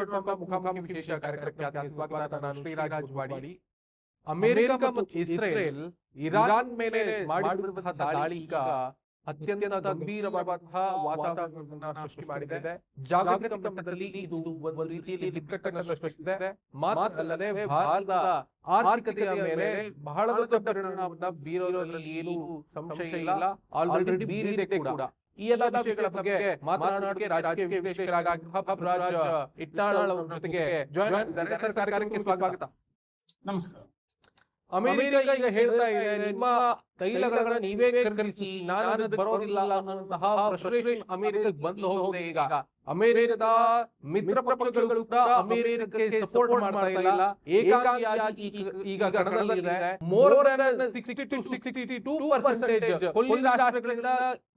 ಕನ್ನಡ.com ಮುಖಾಮುಖಿ ವಿಶೇಷ ಕಾರ್ಯಕ್ರಮಕ್ಕೆ ಸ್ವಾಗತ. ನಾನು ಶ್ರೀರಾಜ್ ವಾಡಿ. ಅಮೆರಿಕ ಮತ್ತು ಇಸ್ರೇಲ್ ಇರಾನ್ ಮೇಲೆ ಮಾಡಿರುವಂತಹ ದಾಳಿ ಈಗ ಅತ್ಯಂತ ಗಂಭೀರವಾದಂತಹ ವಾತಾವರಣವನ್ನು ಸೃಷ್ಟಿ ಮಾಡಿದೆ. ಜಾಗತಿಕ ಮಟ್ಟದಲ್ಲಿ ಇದು ಒಂದು ರೀತಿಯಲ್ಲಿ ಬಿಕ್ಕಟ್ಟನ್ನು ಸೃಷ್ಟಿಸಿದೆ. ಮಾತ್ರಲ್ಲದೆ ಭಾರತದ ಆರ್ಥಿಕತೆಯ ಮೇಲೆ ಬಹಳ ದೊಡ್ಡ ಪರಿಣಾಮವನ್ನು ಬೀರೋದ್ರಲ್ಲಿ ಏನು ಸಂಶಯ ಇಲ್ಲ, ಆಲ್ರೆಡಿ ಬೀರಿದೆ ಕೂಡ. ಈ ಎಲ್ಲ ವಿಷಯಗಳ ಬಗ್ಗೆ ಮಾತನಾಡೋಕೆ ರಾಜಕೀಯ ವಿಶ್ಲೇಷಕರಾಗಿರುವ ಬಸವರಾಜ್ ಇಟ್ನಾಳ್ ಅವರ ಜೊತೆಗೆ ಜಾಯಿನ್ ಆಗಿದ್ದಾರೆ. ಸರ್, ಕಾರ್ಯಕ್ರಮಕ್ಕೆ ಸ್ವಾಗತ. ನಮಸ್ಕಾರ. ಅಮೆರಿಕ ಈಗ ಹೇಳ್ತಾ ಇದೆ, ನಿಮ್ಮ ತೈಲಗಳನ್ನ ನೀವೇ ಖರೀದಿಸಿ, ನಾನು ಅದಕ್ಕೆ ಬರೋದಿಲ್ಲ ಅನ್ನುವಂತಹ ಫ್ರಸ್ಟ್ರೇಷನ್ ಅಮೆರಿಕಕ್ಕೆ ಬಂದು ಹೋಗಿದೆ. ಈಗ ಅಮೆರಿಕದ ಮಿತ್ರ ಪಕ್ಷಗಳು ಕೂಡ ಅಮೆರಿಕಕ್ಕೆ ಸಪೋರ್ಟ್ ಮಾಡ್ತಾ ಇಲ್ಲ. ಏಕಾಂಗಿಯಾಗಿ ಈಗ ಕಣದಲ್ಲಿದೆ. ಮೋರ್ ದನ್ 60 to 62% ಕೊಲ್ಲಿ ರಾಷ್ಟ್ರಗಳಿಂದ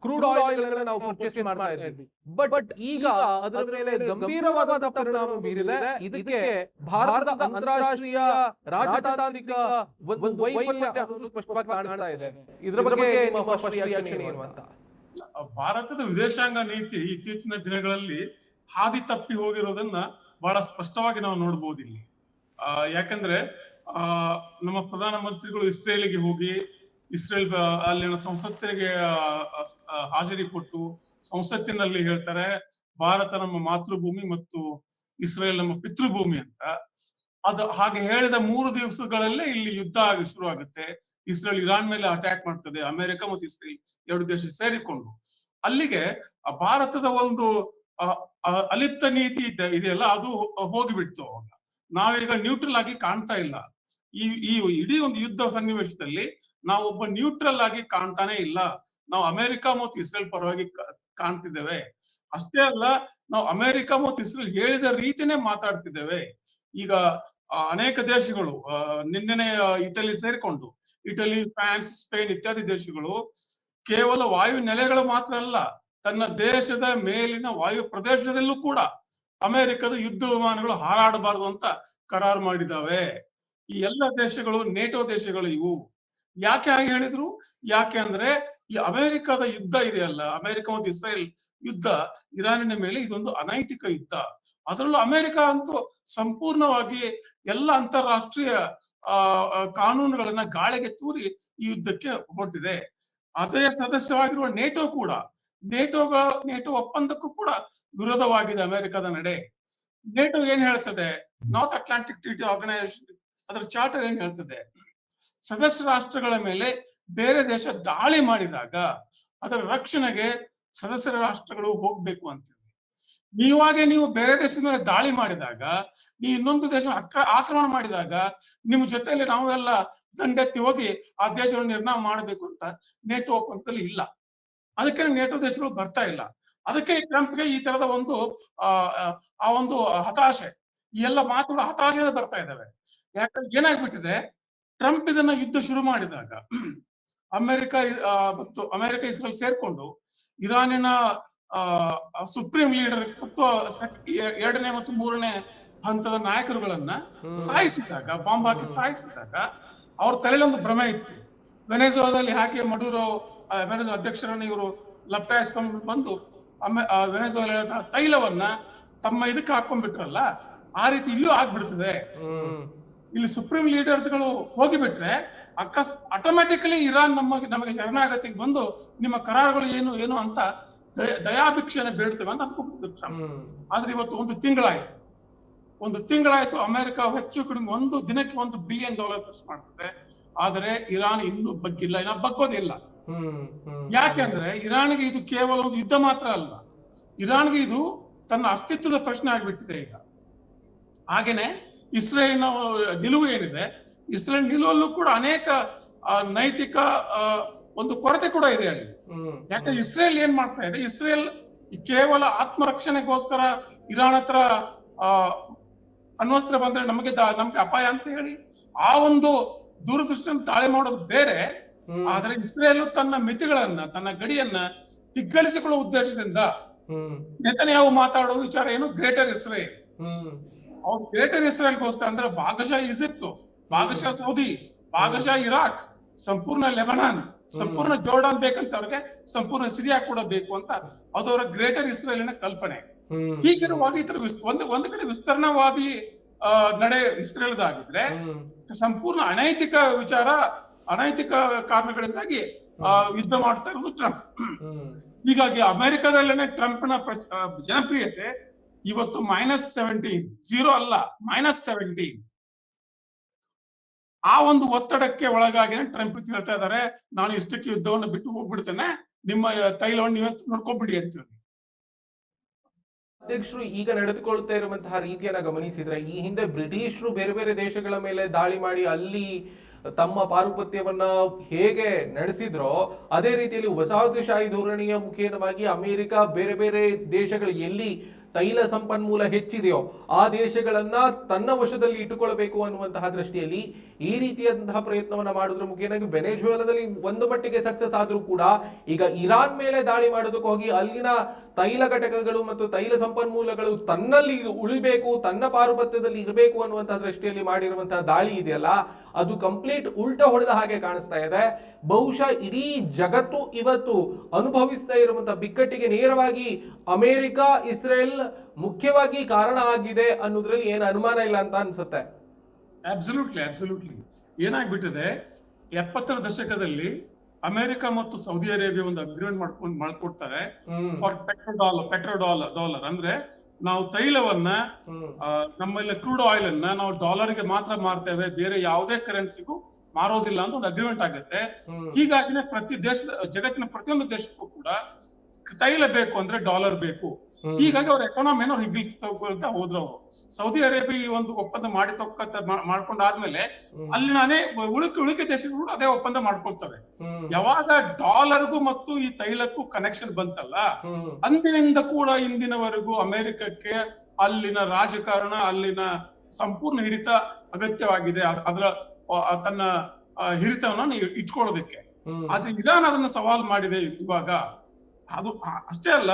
ಕ್ರೂಡ್ ಆಯಿಲ್ ಗಳನ್ನ ನಾವು ಪರ್ಚೇಸ್ ಮಾಡ್ತಾ ಇದ್ವಿ. ಬಟ್ ಈಗ ಅದರ ಮೇಲೆ ಗಂಭೀರವಾದ ಪರಿಣಾಮ ಬೀರಿದೆ. ಇದಕ್ಕೆ ಭಾರತದ ಅಂತಾರಾಷ್ಟ್ರೀಯ ರಾಜತಾಂತ್ರಿಕ ಒಂದು ವೈಫಲ್ಯ ಸ್ಪಷ್ಟವಾಗಿ ಕಾಣ್ತಾ ಇದೆ. ಇದರ ಬಗ್ಗೆ ನಿಮ್ಮ ಫಸ್ಟ್ ರಿಯಾಕ್ಷನ್ ಏನು ಅಂತ? ಭಾರತದ ವಿದೇಶಾಂಗ ನೀತಿ ಇತ್ತೀಚಿನ ದಿನಗಳಲ್ಲಿ ಹಾದಿ ತಪ್ಪಿ ಹೋಗಿರೋದನ್ನ ಬಹಳ ಸ್ಪಷ್ಟವಾಗಿ ನಾವು ನೋಡಬಹುದು ಇಲ್ಲಿ. ಯಾಕಂದ್ರೆ ನಮ್ಮ ಪ್ರಧಾನಮಂತ್ರಿಗಳು ಇಸ್ರೇಲಿಗೆ ಹೋಗಿ ಇಸ್ರೇಲ್ ಅಲ್ಲಿನ ಸಂಸತ್ತಿಗೆ ಹಾಜರಿ ಕೊಟ್ಟು ಸಂಸತ್ತಿನಲ್ಲಿ ಹೇಳ್ತಾರೆ, ಭಾರತ ನಮ್ಮ ಮಾತೃಭೂಮಿ ಮತ್ತು ಇಸ್ರೇಲ್ ನಮ್ಮ ಪಿತೃಭೂಮಿ ಅಂತ. ಅದು ಹಾಗೆ ಹೇಳಿದ 3 ದಿವಸಗಳಲ್ಲೇ ಇಲ್ಲಿ ಯುದ್ಧ ಆಗಿ ಶುರು ಆಗುತ್ತೆ. ಇಸ್ರೇಲ್ ಇರಾನ್ ಮೇಲೆ ಅಟ್ಯಾಕ್ ಮಾಡ್ತದೆ. ಅಮೆರಿಕ ಮತ್ತು ಇಸ್ರೇಲ್ 2 ದೇಶ ಸೇರಿಕೊಂಡು ಅಲ್ಲಿಗೆ ಭಾರತದ ಒಂದು ಅಲಿಪ್ತ ನೀತಿ ಇದೆಯಲ್ಲ, ಅದು ಹೋಗಿಬಿಡ್ತು. ಅವಾಗ ನಾವೀಗ ನ್ಯೂಟ್ರಲ್ ಆಗಿ ಕಾಣ್ತಾ ಇಲ್ಲ. ಈ ಇಡೀ ಒಂದು ಯುದ್ಧ ಸನ್ನಿವೇಶದಲ್ಲಿ ನಾವು ಒಬ್ಬ ನ್ಯೂಟ್ರಲ್ ಆಗಿ ಕಾಣ್ತಾನೆ ಇಲ್ಲ. ನಾವು ಅಮೆರಿಕ ಮತ್ತು ಇಸ್ರೇಲ್ ಪರವಾಗಿ ಕಾಣ್ತಿದ್ದೇವೆ. ಅಷ್ಟೇ ಅಲ್ಲ, ನಾವು ಅಮೆರಿಕ ಮತ್ತು ಇಸ್ರೇಲ್ ಹೇಳಿದ ರೀತಿನೇ ಮಾತಾಡ್ತಿದ್ದೇವೆ. ಈಗ ಅನೇಕ ದೇಶಗಳು ನಿನ್ನೆ ಇಟಲಿ ಸೇರಿಕೊಂಡು, ಇಟಲಿ, ಫ್ರಾನ್ಸ್, ಸ್ಪೇನ್ ಇತ್ಯಾದಿ ದೇಶಗಳು ಕೇವಲ ವಾಯು ನೆಲೆಗಳು ಮಾತ್ರ ಅಲ್ಲ, ತನ್ನ ದೇಶದ ಮೇಲಿನ ವಾಯು ಪ್ರದೇಶದಲ್ಲೂ ಕೂಡ ಅಮೆರಿಕದ ಯುದ್ಧ ವಿಮಾನಗಳು ಹಾರಾಡಬಾರದು ಅಂತ ಕರಾರು ಮಾಡಿದಾವೆ. ಈ ಎಲ್ಲ ದೇಶಗಳು ನೇಟೋ ದೇಶಗಳು ಇವು. ಯಾಕೆ ಹಾಗೆ ಹೇಳಿದ್ರು? ಯಾಕೆ ಅಂದ್ರೆ ಈ ಅಮೆರಿಕದ ಯುದ್ಧ ಇದೆಯಲ್ಲ, ಅಮೆರಿಕ ಮತ್ತು ಇಸ್ರೇಲ್ ಯುದ್ಧ, ಇರಾನಿನ ಮೇಲೆ ಇದೊಂದು ಅನೈತಿಕ ಯುದ್ಧ. ಅದರಲ್ಲೂ ಅಮೆರಿಕ ಅಂತೂ ಸಂಪೂರ್ಣವಾಗಿ ಎಲ್ಲ ಅಂತಾರಾಷ್ಟ್ರೀಯ ಕಾನೂನುಗಳನ್ನ ಗಾಳಿಗೆ ತೂರಿ ಈ ಯುದ್ಧಕ್ಕೆ ಹೊರಟಿದೆ. ಅದೇ ಸದಸ್ಯವಾಗಿರುವ ನೇಟೋ ಕೂಡ, ನೇಟೋ ಒಪ್ಪಂದಕ್ಕೂ ಕೂಡ ವಿರೋಧವಾಗಿದೆ ಅಮೆರಿಕದ ನಡೆ. ನೇಟೋ ಏನ್ ಹೇಳ್ತದೆ? ನಾರ್ತ್ ಅಟ್ಲಾಂಟಿಕ್ ಟ್ರೀಟಿ ಆರ್ಗನೈಸೇಷನ್ ಅದರ ಚಾರ್ಟರ್ ಏನ್ ಹೇಳ್ತದೆ? ಸದಸ್ಯ ರಾಷ್ಟ್ರಗಳ ಮೇಲೆ ಬೇರೆ ದೇಶ ದಾಳಿ ಮಾಡಿದಾಗ ಅದರ ರಕ್ಷಣೆಗೆ ಸದಸ್ಯ ರಾಷ್ಟ್ರಗಳು ಹೋಗ್ಬೇಕು ಅಂತ. ನೀವು ಬೇರೆ ದೇಶದ ಮೇಲೆ ದಾಳಿ ಮಾಡಿದಾಗ, ನೀವು ಇನ್ನೊಂದು ದೇಶ ಆಕ್ರಮಣ ಮಾಡಿದಾಗ ನಿಮ್ಮ ಜೊತೆಯಲ್ಲಿ ನಾವೆಲ್ಲ ದಂಡೆತ್ತಿ ಹೋಗಿ ಆ ದೇಶಗಳನ್ನು ನಿರ್ಣಯ ಮಾಡಬೇಕು ಅಂತ ನೇಟೋ ಒಪ್ಪಂದದಲ್ಲಿ ಇಲ್ಲ. ಅದಕ್ಕೆ ನೇಟೋ ದೇಶಗಳು ಬರ್ತಾ ಇಲ್ಲ. ಅದಕ್ಕೆ ಟ್ರಂಪ್ಗೆ ಈ ತರದ ಒಂದು ಒಂದು ಹತಾಶೆ, ಈ ಎಲ್ಲ ಮಾತುಗಳು ಹತಾಶೆಯಿಂದ ಬರ್ತಾ ಇದ್ದಾವೆ. ಯಾಕಂದ್ರೆ ಏನಾಗ್ಬಿಟ್ಟಿದೆ, ಟ್ರಂಪ್ ಇದನ್ನ ಯುದ್ಧ ಶುರು ಮಾಡಿದಾಗ ಅಮೆರಿಕ ಇಸ್ರೇಲ್ ಸೇರ್ಕೊಂಡು ಇರಾನಿನ ಸುಪ್ರೀಂ ಲೀಡರ್ ಮತ್ತು 2ನೇ ಮತ್ತು 3ನೇ ಹಂತದ ನಾಯಕರುಗಳನ್ನ ಸಾಯಿಸಿದಾಗ, ಬಾಂಬ್ ಹಾಕಿ ಸಾಯಿಸಿದಾಗ ಅವ್ರ ತಲೆಯಲ್ಲಿ ಒಂದು ಭ್ರಮೆ ಇತ್ತು. ವೆನೆಜುವಾದಲ್ಲಿ ಹಾಕಿ ಮಡುರೋ ವೆನೆಜುವಾ ಅಧ್ಯಕ್ಷರನ್ನ ಇವರು ಲಪ್ಟಾಯಿಸ್ಕೊಂಡು ಬಂದು ವೆನೆಜುವಾಲ ತೈಲವನ್ನ ತಮ್ಮ ಇದಕ್ಕೆ ಹಾಕೊಂಡ್ಬಿಟ್ರಲ್ಲ, ಆ ರೀತಿ ಇಲ್ಲೂ ಆಗ್ಬಿಡ್ತದೆ. ಇಲ್ಲಿ ಸುಪ್ರೀಂ ಲೀಡರ್ಸ್ಗಳು ಹೋಗಿಬಿಟ್ರೆ ಆಟೋಮ್ಯಾಟಿಕಲಿ ಇರಾನ್ ನಮಗೆ ಶರಣಾಗತಿಗೆ ಬಂದು ನಿಮ್ಮ ಕರಾರುಗಳು ಏನು ಅಂತ ದಯಾಭಿಕ್ಷೆನ ಬೇಡ್ತೇವೆ ಅಂತ ಅಂದ್ಕೊಂಡ್ಬಿಡ್ತಾರೆ. ಆದ್ರೆ ಇವತ್ತು ಒಂದು ತಿಂಗಳಾಯ್ತು ಅಮೆರಿಕ ಹೆಚ್ಚು ಕಡಿಮೆ ಒಂದು ದಿನಕ್ಕೆ $1 ಬಿಲಿಯನ್ ಖರ್ಚು ಮಾಡ್ತದೆ. ಆದರೆ ಇರಾನ್ ಇನ್ನೂ ಬಗ್ಗಿಲ್ಲ, ಇನ್ನ ಬಗ್ಗೋದಿಲ್ಲ. ಯಾಕೆಂದ್ರೆ ಇರಾನ್ಗೆ ಇದು ಕೇವಲ ಒಂದು ಯುದ್ಧ ಮಾತ್ರ ಅಲ್ಲ, ಇರಾನ್ಗೆ ಇದು ತನ್ನ ಅಸ್ತಿತ್ವದ ಪ್ರಶ್ನೆ ಆಗ್ಬಿಟ್ಟಿದೆ ಈಗ. ಹಾಗೇನೆ ಇಸ್ರೇಲಿನ ನಿಲುವು ಏನಿದೆ, ಇಸ್ರೇಲ್ ನಿಲುವಲ್ಲೂ ಕೂಡ ಅನೇಕ ನೈತಿಕ ಒಂದು ಕೊರತೆ ಕೂಡ ಇದೆ ಅಲ್ಲಿ. ಯಾಕಂದ್ರೆ ಇಸ್ರೇಲ್ ಏನ್ ಮಾಡ್ತಾ ಇದೆ, ಇಸ್ರೇಲ್ ಕೇವಲ ಆತ್ಮರಕ್ಷಣೆಗೋಸ್ಕರ ಇರಾನ್ ಹತ್ರ ಅಣ್ವಸ್ತ್ರ ಬಂದ್ರೆ ನಮ್ಗೆ ಅಪಾಯ ಅಂತ ಹೇಳಿ ಆ ಒಂದು ದೂರದೃಷ್ಟಿಯನ್ನು ದಾಳಿ ಮಾಡೋದು ಬೇರೆ. ಆದ್ರೆ ಇಸ್ರೇಲ್ ತನ್ನ ಮಿತಿಗಳನ್ನ, ತನ್ನ ಗಡಿಯನ್ನ ಹಿಗ್ಗಲಿಸಿಕೊಳ್ಳುವ ಉದ್ದೇಶದಿಂದ ನೆತನ್ಯಾಹು ಮಾತಾಡೋ ವಿಚಾರ ಏನು, ಗ್ರೇಟರ್ ಇಸ್ರೇಲ್. ಅವ್ರು ಗ್ರೇಟರ್ ಇಸ್ರೇಲ್ಗೋಸ್ಕರ ಅಂದ್ರೆ ಭಾಗಶಃ ಈಜಿಪ್ಟ್, ಭಾಗಶಃ ಸೌದಿ, ಭಾಗಶಃ ಇರಾಕ್, ಸಂಪೂರ್ಣ ಲೆಬನಾನ್, ಸಂಪೂರ್ಣ ಜೋರ್ಡಾನ್ ಬೇಕಂತ ಅವ್ರಿಗೆ ಸಂಪೂರ್ಣ ಸಿರಿಯಾ ಕೂಡ ಬೇಕು ಅಂತ ಅದವರ ಗ್ರೇಟರ್ ಇಸ್ರೇಲಿನ ಕಲ್ಪನೆ. ಹೀಗಿರುವಾಗ ಈ ತರ ಒಂದು ಕಡೆ ವಿಸ್ತರಣಾವಾದಿ ನಡೆ ಇಸ್ರೇಲ್ದಾಗಿದ್ರೆ, ಸಂಪೂರ್ಣ ಅನೈತಿಕ ವಿಚಾರ, ಅನೈತಿಕ ಕಾರಣಗಳಿಂದಾಗಿ ಯುದ್ಧ ಮಾಡ್ತಾ ಇರೋದು ಟ್ರಂಪ್. ಹೀಗಾಗಿ ಅಮೆರಿಕದಲ್ಲೇನೆ ಟ್ರಂಪ್ನ ಜನಪ್ರಿಯತೆ ಇವತ್ತು -17, 0 ಅಲ್ಲ -17. ಆ ಒಂದು ಒತ್ತಡಕ್ಕೆ ಒಳಗಾಗಿನೇ ಟ್ರಂಪ್ ಹೇಳ್ತಾ ಇದ್ದಾರೆ, ನಾನು ಇಷ್ಟಕ್ಕೆ ಯುದ್ಧವನ್ನು ಬಿಟ್ಟು ಹೋಗ್ಬಿಡ್ತೇನೆ, ನಿಮ್ಮ ತೈಲವನ್ನು ನೀವೇ ನೋಡ್ಕೊಬಿಡಿ ಅಂತ ಹೇಳಿ. ಅಧ್ಯಕ್ಷರು ಈಗ ನಡೆದುಕೊಳ್ತಾ ಇರುವಂತಹ ರೀತಿಯನ್ನ ಗಮನಿಸಿದ್ರೆ, ಈ ಹಿಂದೆ ಬ್ರಿಟಿಷರು ಬೇರೆ ಬೇರೆ ದೇಶಗಳ ಮೇಲೆ ದಾಳಿ ಮಾಡಿ ಅಲ್ಲಿ ತಮ್ಮ ಪಾರುಪತ್ಯವನ್ನ ಹೇಗೆ ನಡೆಸಿದ್ರೋ ಅದೇ ರೀತಿಯಲ್ಲಿ ವಸಾಹತುಶಾಹಿ ಧೋರಣೆಯ ಮುಖೇನವಾಗಿ ಅಮೆರಿಕ ಬೇರೆ ಬೇರೆ ದೇಶಗಳು ಎಲ್ಲಿ ತೈಲ ಸಂಪನ್ಮೂಲ ಹೆಚ್ಚಿದೆಯೋ ಆ ದೇಶಗಳನ್ನ ತನ್ನ ವಶದಲ್ಲಿ ಇಟ್ಟುಕೊಳ್ಳಬೇಕು ಅನ್ನುವಂತಹ ದೃಷ್ಟಿಯಲ್ಲಿ ಈ ರೀತಿಯಾದಂತಹ ಪ್ರಯತ್ನವನ್ನ ಮಾಡೋದ್ರ ಮುಖೇನಾಗಿ ವೆನೆಜುವೆಲಾದಲ್ಲಿ ಒಂದು ಮಟ್ಟಿಗೆ ಸಕ್ಸಸ್ ಆದ್ರೂ ಕೂಡ ಈಗ ಇರಾನ್ ಮೇಲೆ ದಾಳಿ ಮಾಡೋದಕ್ಕೆ ಹೋಗಿ ಅಲ್ಲಿನ ತೈಲ ಘಟಕಗಳು ಮತ್ತು ತೈಲ ಸಂಪನ್ಮೂಲಗಳು ತನ್ನಲ್ಲಿ ಉಳಿಬೇಕು, ತನ್ನ ಪಾರುಪತ್ಯದಲ್ಲಿ ಇರಬೇಕು ಅನ್ನುವಂತಹ ದೃಷ್ಟಿಯಲ್ಲಿ ಮಾಡಿರುವಂತಹ ದಾಳಿ ಇದೆಯಲ್ಲ, ಅದು ಕಂಪ್ಲೀಟ್ ಉಲ್ಟ ಹೊಡೆದ ಹಾಗೆ ಕಾಣಿಸ್ತಾ ಇದೆ. ಬಹುಶಃ ಇಡೀ ಜಗತ್ತು ಇವತ್ತು ಅನುಭವಿಸ್ತಾ ಇರುವಂತಹ ಬಿಕ್ಕಟ್ಟಿಗೆ ನೇರವಾಗಿ ಅಮೆರಿಕ, ಇಸ್ರೇಲ್ ಮುಖ್ಯವಾಗಿ ಕಾರಣ ಆಗಿದೆ ಅನ್ನೋದ್ರಲ್ಲಿ ಏನು ಅನುಮಾನ ಇಲ್ಲ ಅಂತ ಅನ್ಸುತ್ತೆ. ಅಬ್ಸಲ್ಯೂಟ್ಲಿ ಏನಾಗ್ಬಿಟ್ಟಿದೆ, 70ರ ದಶಕದಲ್ಲಿ ಅಮೆರಿಕ ಮತ್ತು ಸೌದಿ ಅರೇಬಿಯಾ ಒಂದು ಅಗ್ರಿಮೆಂಟ್ ಮಾಡ್ಕೊಡ್ತಾರೆ ಫಾರ್ ಪೆಟ್ರೋಡಾಲರ್. ಅಂದ್ರೆ ನಾವು ತೈಲವನ್ನ, ನಮ್ಮಲ್ಲಿ ಕ್ರೂಡ್ ಆಯಿಲ್ ಅನ್ನ ನಾವು ಡಾಲರ್ಗೆ ಮಾತ್ರ ಮಾರ್ತೇವೆ, ಬೇರೆ ಯಾವುದೇ ಕರೆನ್ಸಿಗೂ ಮಾರೋದಿಲ್ಲ ಅಂತ ಒಂದು ಅಗ್ರಿಮೆಂಟ್ ಆಗುತ್ತೆ. ಹೀಗಾಗಿನೇ ಜಗತ್ತಿನ ಪ್ರತಿಯೊಂದು ದೇಶಕ್ಕೂ ಕೂಡ ತೈಲ ಬೇಕು ಅಂದ್ರೆ ಡಾಲರ್ ಬೇಕು. ಹೀಗಾಗಿ ಅವ್ರ ಎಕಾನಮಿಯನ್ನು ಅವ್ರು ಹಿಗ್ಗಿಸ್ತಾ ಹೋದ್ರು. ಅವರು ಸೌದಿ ಅರೇಬಿಯಾ ಈ ಒಂದು ಒಪ್ಪಂದ ಮಾಡ್ಕೊಂಡಾದ್ಮೇಲೆ ಅಲ್ಲಿನ ಉಳಿಕೆ ದೇಶಗಳು ಅದೇ ಒಪ್ಪಂದ ಮಾಡ್ಕೊಳ್ತವೆ. ಯಾವಾಗ ಡಾಲರ್ಗೂ ಮತ್ತು ಈ ತೈಲಕ್ಕೂ ಕನೆಕ್ಷನ್ ಬಂತಲ್ಲ, ಅಂದಿನಿಂದ ಕೂಡ ಇಂದಿನವರೆಗೂ ಅಮೆರಿಕಕ್ಕೆ ಅಲ್ಲಿನ ರಾಜಕಾರಣ, ಅಲ್ಲಿನ ಸಂಪೂರ್ಣ ಹಿಡಿತ ಅಗತ್ಯವಾಗಿದೆ, ತನ್ನ ಹಿಡಿತವನ್ನ ಇಟ್ಕೊಳ್ಳೋದಕ್ಕೆ. ಆದ್ರೆ ಇರಾನ್ ಅದನ್ನ ಸವಾಲ್ ಮಾಡಿದೆ ಇವಾಗ. ಅದು ಅಷ್ಟೇ ಅಲ್ಲ,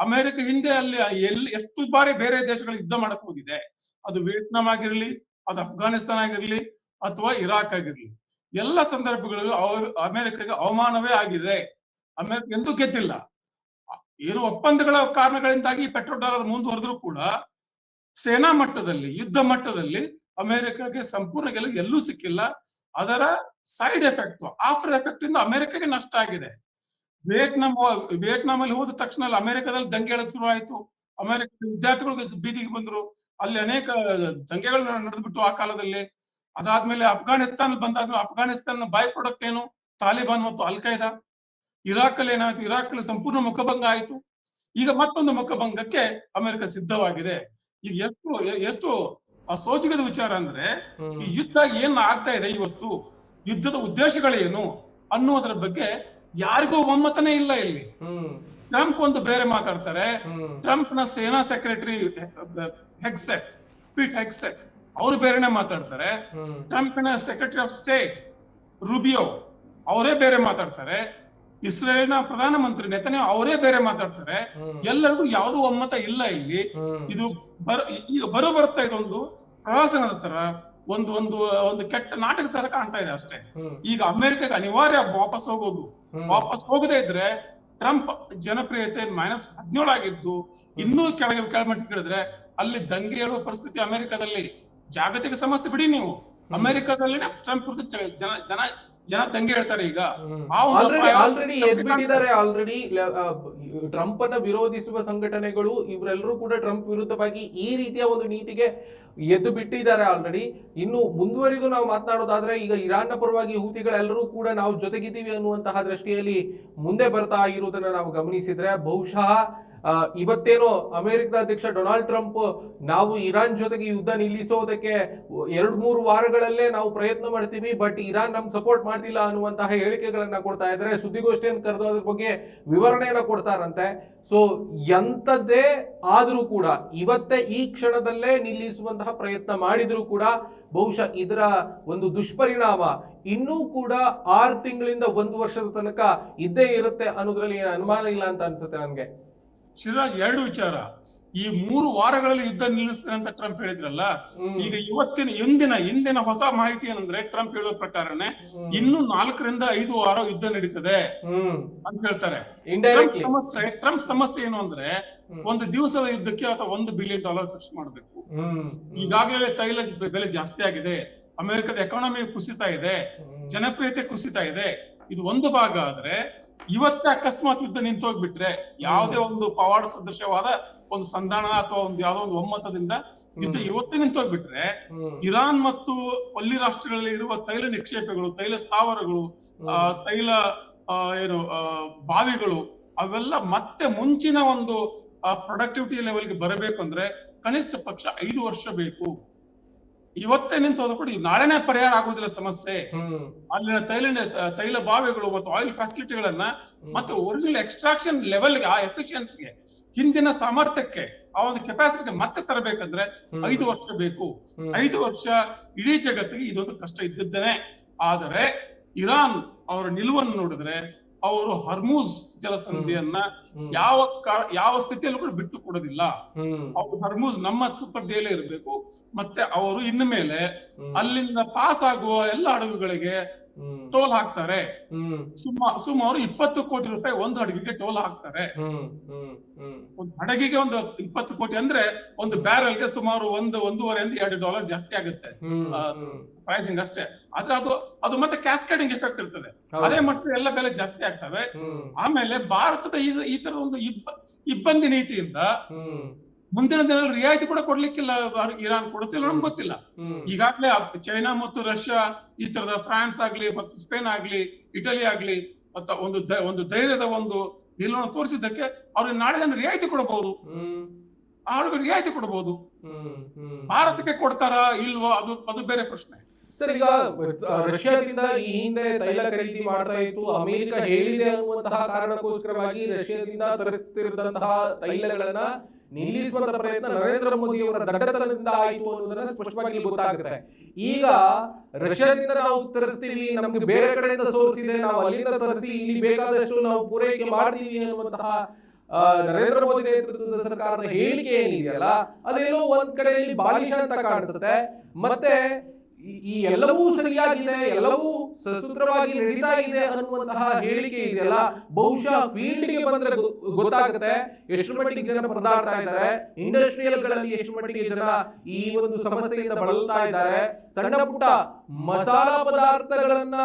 ಅಮೆರಿಕ ಹಿಂದೆ ಅಲ್ಲಿ ಎಷ್ಟು ಬಾರಿ ಬೇರೆ ದೇಶಗಳು ಯುದ್ಧ ಮಾಡಕ್ ಹೋಗಿದೆ. ಅದು ವಿಯೆಟ್ನಾಂ ಆಗಿರ್ಲಿ, ಅದು ಅಫ್ಘಾನಿಸ್ತಾನ ಆಗಿರ್ಲಿ, ಅಥವಾ ಇರಾಕ್ ಆಗಿರ್ಲಿ, ಎಲ್ಲ ಸಂದರ್ಭಗಳಲ್ಲೂ ಅಮೆರಿಕಗೆ ಅವಮಾನವೇ ಆಗಿದೆ. ಅಮೆರಿಕ ಎಂದೂ ಗೆದ್ದಿಲ್ಲ. ಏನು ಒಪ್ಪಂದಗಳ ಕಾರಣಗಳಿಂದಾಗಿ ಪೆಟ್ರೋಡಾಲರ್ ಮುಂದುವರೆದ್ರು ಕೂಡ ಸೇನಾ ಮಟ್ಟದಲ್ಲಿ, ಯುದ್ಧ ಮಟ್ಟದಲ್ಲಿ ಅಮೆರಿಕಗೆ ಸಂಪೂರ್ಣ ಗೆಲುವು ಎಲ್ಲೂ ಸಿಕ್ಕಿಲ್ಲ. ಅದರ ಸೈಡ್ ಎಫೆಕ್ಟ್, ಆಫ್ಟರ್ ಎಫೆಕ್ಟ್ ಇಂದ ಅಮೆರಿಕಗೆ ನಷ್ಟ ಆಗಿದೆ. ವಿಯೆಟ್ನಾಂ ಅಲ್ಲಿ ಹೋದ ತಕ್ಷಣ ಅಮೆರಿಕದಲ್ಲಿ ದಂಗೆ ಹೇಳಕ್ ಶುರು ಆಯ್ತು. ಅಮೆರಿಕದ ವಿದ್ಯಾರ್ಥಿಗಳು ಬೀದಿಗೆ ಬಂದ್ರು. ಅಲ್ಲಿ ಅನೇಕ ದಂಗೆಗಳು ನಡೆದ್ಬಿಟ್ಟು ಆ ಕಾಲದಲ್ಲಿ. ಅದಾದ್ಮೇಲೆ ಅಫ್ಘಾನಿಸ್ತಾನ ಬಂದಾದ್ಮೇಲೆ ಅಫ್ಘಾನಿಸ್ತಾನ ಬೈ ಪ್ರಾಡಕ್ಟ್ ಏನು, ತಾಲಿಬಾನ್ ಮತ್ತು ಅಲ್ ಖೈದಾ. ಇರಾಕ್ ಅಲ್ಲಿ ಏನಾಯ್ತು, ಇರಾಕ್ ಅಲ್ಲಿ ಸಂಪೂರ್ಣ ಮುಖಭಂಗ ಆಯ್ತು. ಈಗ ಮತ್ತೊಂದು ಮುಖಭಂಗಕ್ಕೆ ಅಮೆರಿಕ ಸಿದ್ಧವಾಗಿದೆ. ಈಗ ಎಷ್ಟು ಸೋಚಿಗದ ವಿಚಾರ ಅಂದ್ರೆ, ಈ ಯುದ್ಧ ಏನ್ ಆಗ್ತಾ ಇದೆ ಇವತ್ತು, ಯುದ್ಧದ ಉದ್ದೇಶಗಳೇನು ಅನ್ನೋದ್ರ ಬಗ್ಗೆ ಯಾರಿಗೂ ಒಮ್ಮತನೇ ಇಲ್ಲ. ಇಲ್ಲಿ ಟ್ರಂಪ್ ಒಂದು ಬೇರೆ ಮಾತಾಡ್ತಾರೆ. ಟ್ರಂಪ್ ನ ಸೇನಾ ಸೆಕ್ರೆಟರಿ ಪೀಟ್ ಹೆಗ್ಸೆಟ್ ಅವರು ಬೇರೆನೆ ಮಾತಾಡ್ತಾರೆ. ಟ್ರಂಪ್ ನ ಸೆಕ್ರೆಟರಿ ಆಫ್ ಸ್ಟೇಟ್ ರೂಬಿಯೋ ಅವರೇ ಬೇರೆ ಮಾತಾಡ್ತಾರೆ. ಇಸ್ರೇಲಿನ ಪ್ರಧಾನಮಂತ್ರಿ ನೆತನ್ಯಾಹು ಅವರೇ ಬೇರೆ ಮಾತಾಡ್ತಾರೆ. ಎಲ್ಲರಿಗೂ ಯಾವುದೂ ಒಮ್ಮತ ಇಲ್ಲ ಇಲ್ಲಿ. ಇದು ಈಗ ಬರ್ತಾ ಇದೊಂದು ಪ್ರವಾಸನದ ತರ, ಒಂದು ಕೆಟ್ಟ ನಾಟಕ ತರ ಕಾಣ್ತಾ ಇದೆ ಅಷ್ಟೇ. ಈಗ ಅಮೆರಿಕಕ್ಕೆ ಅನಿವಾರ್ಯ ವಾಪಸ್ ಹೋಗದೇ ಇದ್ರೆ ಟ್ರಂಪ್ ಜನಪ್ರಿಯತೆ -17 ಆಗಿದ್ದು ಇನ್ನೂ ಕೆಳಮಟ್ಟಕ್ಕಿಳಿದ್ರೆ ಅಲ್ಲಿ ದಂಗೆ ಏಳುವ ಪರಿಸ್ಥಿತಿ ಅಮೆರಿಕದಲ್ಲಿ. ಜಾಗತಿಕ ಸಮಸ್ಯೆ ಬಿಡಿ ನೀವು, ಅಮೆರಿಕದಲ್ಲಿ ಟ್ರಂಪ್ ಜನ ದಂಗೆ ಹೇಳ್ತಾರೆ. ಈಗ ಆಲ್ರೆಡಿ ಎದ್ಬಿಟ್ಟಿದ್ದಾರೆ. ಆಲ್ರೆಡಿ ಟ್ರಂಪ್ ಅನ್ನ ವಿರೋಧಿಸುವ ಸಂಘಟನೆಗಳು ಇವರೆಲ್ಲರೂ ಕೂಡ ಟ್ರಂಪ್ ವಿರುದ್ಧವಾಗಿ ಈ ರೀತಿಯ ಒಂದು ನೀತಿಗೆ ಎದ್ದು ಬಿಟ್ಟಿದ್ದಾರೆ ಆಲ್ರೆಡಿ. ಇನ್ನು ಮುಂದುವರಿದು ನಾವು ಮಾತನಾಡೋದಾದ್ರೆ, ಈಗ ಇರಾನ್ನ ಪರವಾಗಿ ಹೂತಿಗಳೆಲ್ಲರೂ ಕೂಡ ನಾವು ಜೊತೆಗಿದ್ದೀವಿ ಅನ್ನುವಂತಹ ದೃಷ್ಟಿಯಲ್ಲಿ ಮುಂದೆ ಬರ್ತಾ ಇರುವುದನ್ನ ನಾವು ಗಮನಿಸಿದ್ರೆ, ಬಹುಶಃ ಇವತ್ತೇನೋ ಅಮೆರಿಕದ ಅಧ್ಯಕ್ಷ ಡೊನಾಲ್ಡ್ ಟ್ರಂಪ್ ನಾವು ಇರಾನ್ ಜೊತೆಗೆ ಯುದ್ಧ ನಿಲ್ಲಿಸೋದಕ್ಕೆ 2-3 ವಾರಗಳಲ್ಲೇ ನಾವು ಪ್ರಯತ್ನ ಮಾಡ್ತೀವಿ, ಬಟ್ ಇರಾನ್ ನಮ್ಗೆ ಸಪೋರ್ಟ್ ಮಾಡ್ತಿಲ್ಲ ಅನ್ನುವಂತಹ ಹೇಳಿಕೆಗಳನ್ನ ಕೊಡ್ತಾ ಇದ್ದಾರೆ. ಸುದ್ದಿಗೋಷ್ಠಿಯನ್ನು ಕರೆದು ಅದ್ರ ಬಗ್ಗೆ ವಿವರಣೆಯನ್ನ ಕೊಡ್ತಾರಂತೆ. ಸೊ ಎಂತದ್ದೇ ಆದ್ರೂ ಕೂಡ ಇವತ್ತೇ ಈ ಕ್ಷಣದಲ್ಲೇ ನಿಲ್ಲಿಸುವಂತಹ ಪ್ರಯತ್ನ ಮಾಡಿದ್ರು ಕೂಡ ಬಹುಶಃ ಇದರ ಒಂದು ದುಷ್ಪರಿಣಾಮ ಇನ್ನೂ ಕೂಡ 6 ತಿಂಗಳಿಂದ 1 ವರ್ಷದ ತನಕ ಇದ್ದೇ ಇರುತ್ತೆ ಅನ್ನೋದ್ರಲ್ಲಿ ಏನು ಅನುಮಾನ ಇಲ್ಲ ಅಂತ ಅನ್ಸುತ್ತೆ ನನ್ಗೆ. ಶಿವರಾಜ್, 2 ವಿಚಾರ. ಈ 3 ವಾರಗಳಲ್ಲಿ ಯುದ್ಧ ನಿಲ್ಲಿಸ್ತೇನೆ ಅಂತ ಟ್ರಂಪ್ ಹೇಳಿದ್ರಲ್ಲ, ಈಗ ಇಂದಿನ ಹೊಸ ಮಾಹಿತಿ ಏನಂದ್ರೆ ಟ್ರಂಪ್ ಹೇಳೋ ಪ್ರಕಾರನೇ ಇನ್ನು 4 ರಿಂದ 5 ವಾರ ಯುದ್ಧ ನಡೀತದೆ ಅಂತ ಹೇಳ್ತಾರೆ. ಟ್ರಂಪ್ ಸಮಸ್ಯೆ ಏನು ಅಂದ್ರೆ ಒಂದು ದಿವಸದ ಯುದ್ಧಕ್ಕೆ ಅಥವಾ $1 ಬಿಲಿಯನ್ ಖರ್ಚು ಮಾಡಬೇಕು. ಈಗಾಗಲೇ ತೈಲ ಬೆಲೆ ಜಾಸ್ತಿ ಆಗಿದೆ, ಅಮೆರಿಕದ ಎಕಾನಮಿ ಕುಸಿತ ಇದೆ, ಜನಪ್ರಿಯತೆ ಕುಸಿತ ಇದೆ. ಇದು ಒಂದು ಭಾಗ ಆದ್ರೆ, ಇವತ್ತೇ ಅಕಸ್ಮಾತ್ ಯುದ್ಧ ನಿಂತೋಗ್ಬಿಟ್ರೆ, ಯಾವುದೇ ಒಂದು ಪವಾಡ ಸದೃಶವಾದ ಒಂದು ಸಂಧಾನ ಅಥವಾ ಯಾವ್ದೋ ಒಂದು ಒಮ್ಮತದಿಂದ ಯುದ್ಧ ಇವತ್ತೇ ನಿಂತೋಗ್ಬಿಟ್ರೆ, ಇರಾನ್ ಮತ್ತು ಕೊಲ್ಲಿ ರಾಷ್ಟ್ರಗಳಲ್ಲಿ ಇರುವ ತೈಲ ನಿಕ್ಷೇಪಗಳು, ತೈಲ ಸ್ಥಾವರಗಳು, ತೈಲ ಬಾವಿಗಳು ಅವೆಲ್ಲ ಮತ್ತೆ ಮುಂಚಿನ ಒಂದು ಪ್ರೊಡಕ್ಟಿವಿಟಿ ಲೆವೆಲ್ಗೆ ಬರಬೇಕು ಅಂದ್ರೆ ಕನಿಷ್ಠ ಪಕ್ಷ 5 ವರ್ಷ ಬೇಕು. ಇವತ್ತೇ ನಿಂತು ಹೋದ ಕೂಡ ನಾಳೆನೇ ಪರಿಹಾರ ಆಗುದಿಲ್ಲ ಸಮಸ್ಯೆ. ಅಲ್ಲಿನ ತೈಲ ಬಾವಿಗಳು ಮತ್ತು ಆಯಿಲ್ ಫ್ಯಾಸಿಲಿಟಿಗಳನ್ನ ಮತ್ತೆ ಒರಿಜಿನಲ್ ಎಕ್ಸ್ಟ್ರಾಕ್ಷನ್ ಲೆವೆಲ್ಗೆ, ಆ ಎಫಿಷಿಯನ್ಸಿಗೆ, ಹಿಂದಿನ ಸಾಮರ್ಥ್ಯಕ್ಕೆ, ಆ ಒಂದು ಕೆಪಾಸಿಟಿಗೆ ಮತ್ತೆ ತರಬೇಕಂದ್ರೆ 5 ವರ್ಷ ಬೇಕು. 5 ವರ್ಷ ಇಡೀ ಜಗತ್ತಿಗೆ ಇದೊಂದು ಕಷ್ಟ ಇದ್ದಿದ್ದೇನೆ. ಆದರೆ ಇರಾನ್ ಅವರ ನಿಲುವನ್ನು ನೋಡಿದ್ರೆ ಅವರು ಹರ್ಮೂಜ್ ಜಲಸಂಧಿಯನ್ನ ಯಾವ ಸ್ಥಿತಿಯಲ್ಲೂ ಕೂಡ ಬಿಟ್ಟು ಕೊಡೋದಿಲ್ಲ. ಅವರು ಹರ್ಮೂಜ್ ನಮ್ಮ ಸುಪರ್ದಿಯಲ್ಲೇ ಇರಬೇಕು. ಮತ್ತೆ ಅವರು ಇನ್ನು ಮೇಲೆ ಅಲ್ಲಿಂದ ಪಾಸ್ ಆಗುವ ಎಲ್ಲ ಹಡಗುಗಳಿಗೆ ಟೋಲ್ ಹಾಕ್ತಾರೆ. ಸುಮಾರು 20 ಕೋಟಿ ರೂಪಾಯಿ ಒಂದು ಹಡಗಿಗೆ ಟೋಲ್ ಹಾಕ್ತಾರೆ. ಒಂದು ಹಡಗಿಗೆ ಒಂದು 20 ಕೋಟಿ ಅಂದ್ರೆ ಒಂದು ಬ್ಯಾರಲ್ಗೆ ಸುಮಾರು $1.5-2 ಜಾಸ್ತಿ ಆಗುತ್ತೆ ಪ್ರೈಸಿಂಗ್ ಅಷ್ಟೇ. ಆದ್ರೆ ಅದು ಮತ್ತೆ ಕ್ಯಾಸ್ಕೇಡಿಂಗ್ ಎಫೆಕ್ಟ್ ಇರ್ತದೆ. ಅದೇ ಮಟ್ಟ ಎಲ್ಲ ಬೆಲೆ ಜಾಸ್ತಿ ಆಗ್ತವೆ. ಆಮೇಲೆ ಭಾರತದ ಈ ತರ ಒಂದು ಇಬ್ಬಂದಿ ನೀತಿಯಿಂದ ಮುಂದಿನ ದಿನಗಳಲ್ಲಿ ರಿಯಾಯಿತಿ ಕೂಡ ಕೊಡ್ಲಿಕ್ಕಿಲ್ಲ. ಇರಾನ್ ಕೊಡುತ್ತಿಲ್ಲ, ನಮ್ಗೆ ಗೊತ್ತಿಲ್ಲ. ಈಗಾಗಲೇ ಚೈನಾ ಮತ್ತು ರಷ್ಯಾ ಈ ತರದ ಫ್ರಾನ್ಸ್ ಆಗ್ಲಿ ಮತ್ತು ಸ್ಪೇನ್ ಆಗ್ಲಿ, ಇಟಲಿ ಆಗ್ಲಿ ಒಂದು ಧೈರ್ಯದ ಒಂದು ನಿಲುವನ್ನು ತೋರಿಸಿದ್ದಕ್ಕೆ ಅವ್ರಿಗೆ ನಾಳೆ ರಿಯಾಯಿತಿ ಕೊಡಬಹುದು, ಅವ್ರಿಗೆ ರಿಯಾಯಿತಿ ಕೊಡಬಹುದು. ಭಾರತಕ್ಕೆ ಕೊಡ್ತಾರಾ ಇಲ್ವಾ ಅದು ಬೇರೆ ಪ್ರಶ್ನೆ. ಸರ್, ಈಗ ರಷ್ಯಾದಿಂದ ಈ ಹಿಂದೆ ತೈಲ ಖರೀದಿ ಮಾಡ್ತಾ ಇತ್ತು, ಅಮೆರಿಕ ಹೇಳಿದೆ ಅನ್ನುವಂತಹ ಕಾರಣಕ್ಕೋಸ್ಕರವಾಗಿ ರಷ್ಯಾದಿಂದ ತರಿಸುತ್ತಿರುವಂತಹ ತೈಲಗಳನ್ನ ನಿಲ್ಲಿಸುವಂತ ಪ್ರಯತ್ನ ನರೇಂದ್ರ ಮೋದಿ ಅವರ ದಡ್ಡತನದಿಂದ ಆಯಿತು ಅನ್ನೋದನ್ನ ಸ್ಪಷ್ಟವಾಗಿ ಗೊತ್ತಾಗುತ್ತೆ. ಈಗ ರಷ್ಯಾದಿಂದ ನಾವು ತರಿಸ್ತೀವಿ, ನಮ್ಗೆ ಬೇರೆ ಕಡೆಯಿಂದ ಸೋರ್ಸ್ ಇದೆ, ನಾವು ಅಲ್ಲಿಂದ ತರಿಸಿ ಇಲ್ಲಿ ಬೇಕಾದಷ್ಟು ನಾವು ಪೂರೈಕೆ ಮಾಡ್ತೀವಿ ಅನ್ನುವಂತಹ ನರೇಂದ್ರ ಮೋದಿ ನೇತೃತ್ವದ ಸರ್ಕಾರದ ಹೇಳಿಕೆ ಏನಿದೆಯಲ್ಲ, ಅದೇನೋ ಒಂದ್ ಕಡೆಯಲ್ಲಿ ಬಾಲಿಶ ಅಂತ ಕಾಣಿಸುತ್ತೆ. ಮತ್ತೆ ಈ ಎಲ್ಲವೂ ಸರಿಯಾಗಿದೆ, ಎಲ್ಲವೂ ಸಸೂತ್ರವಾಗಿ ನಡೀತಾ ಇದೆ ಅನ್ನುವಂತಹ ಹೇಳಿಕೆ ಇದೆಯಲ್ಲ, ಬಹುಶಃ ಫೀಲ್ಡ್ ಗೆ ಬಂದ್ರೆ ಗೊತ್ತಾಗುತ್ತೆ ಎಷ್ಟು ಮಟ್ಟಿಗೆ ಜನ ಪರದಾಡ್ತಾ ಇದ್ದಾರೆ, ಇಂಡಸ್ಟ್ರಿಯಲ್ ಗಳಲ್ಲಿ ಎಷ್ಟು ಮಟ್ಟಿಗೆ ಜನ ಈ ಒಂದು ಸಮಸ್ಯೆಯಿಂದ ಬಳಲ್ತಾ ಇದ್ದಾರೆ. ಸಣ್ಣ ಪುಟ್ಟ ಮಸಾಲಾ ಪದಾರ್ಥಗಳನ್ನ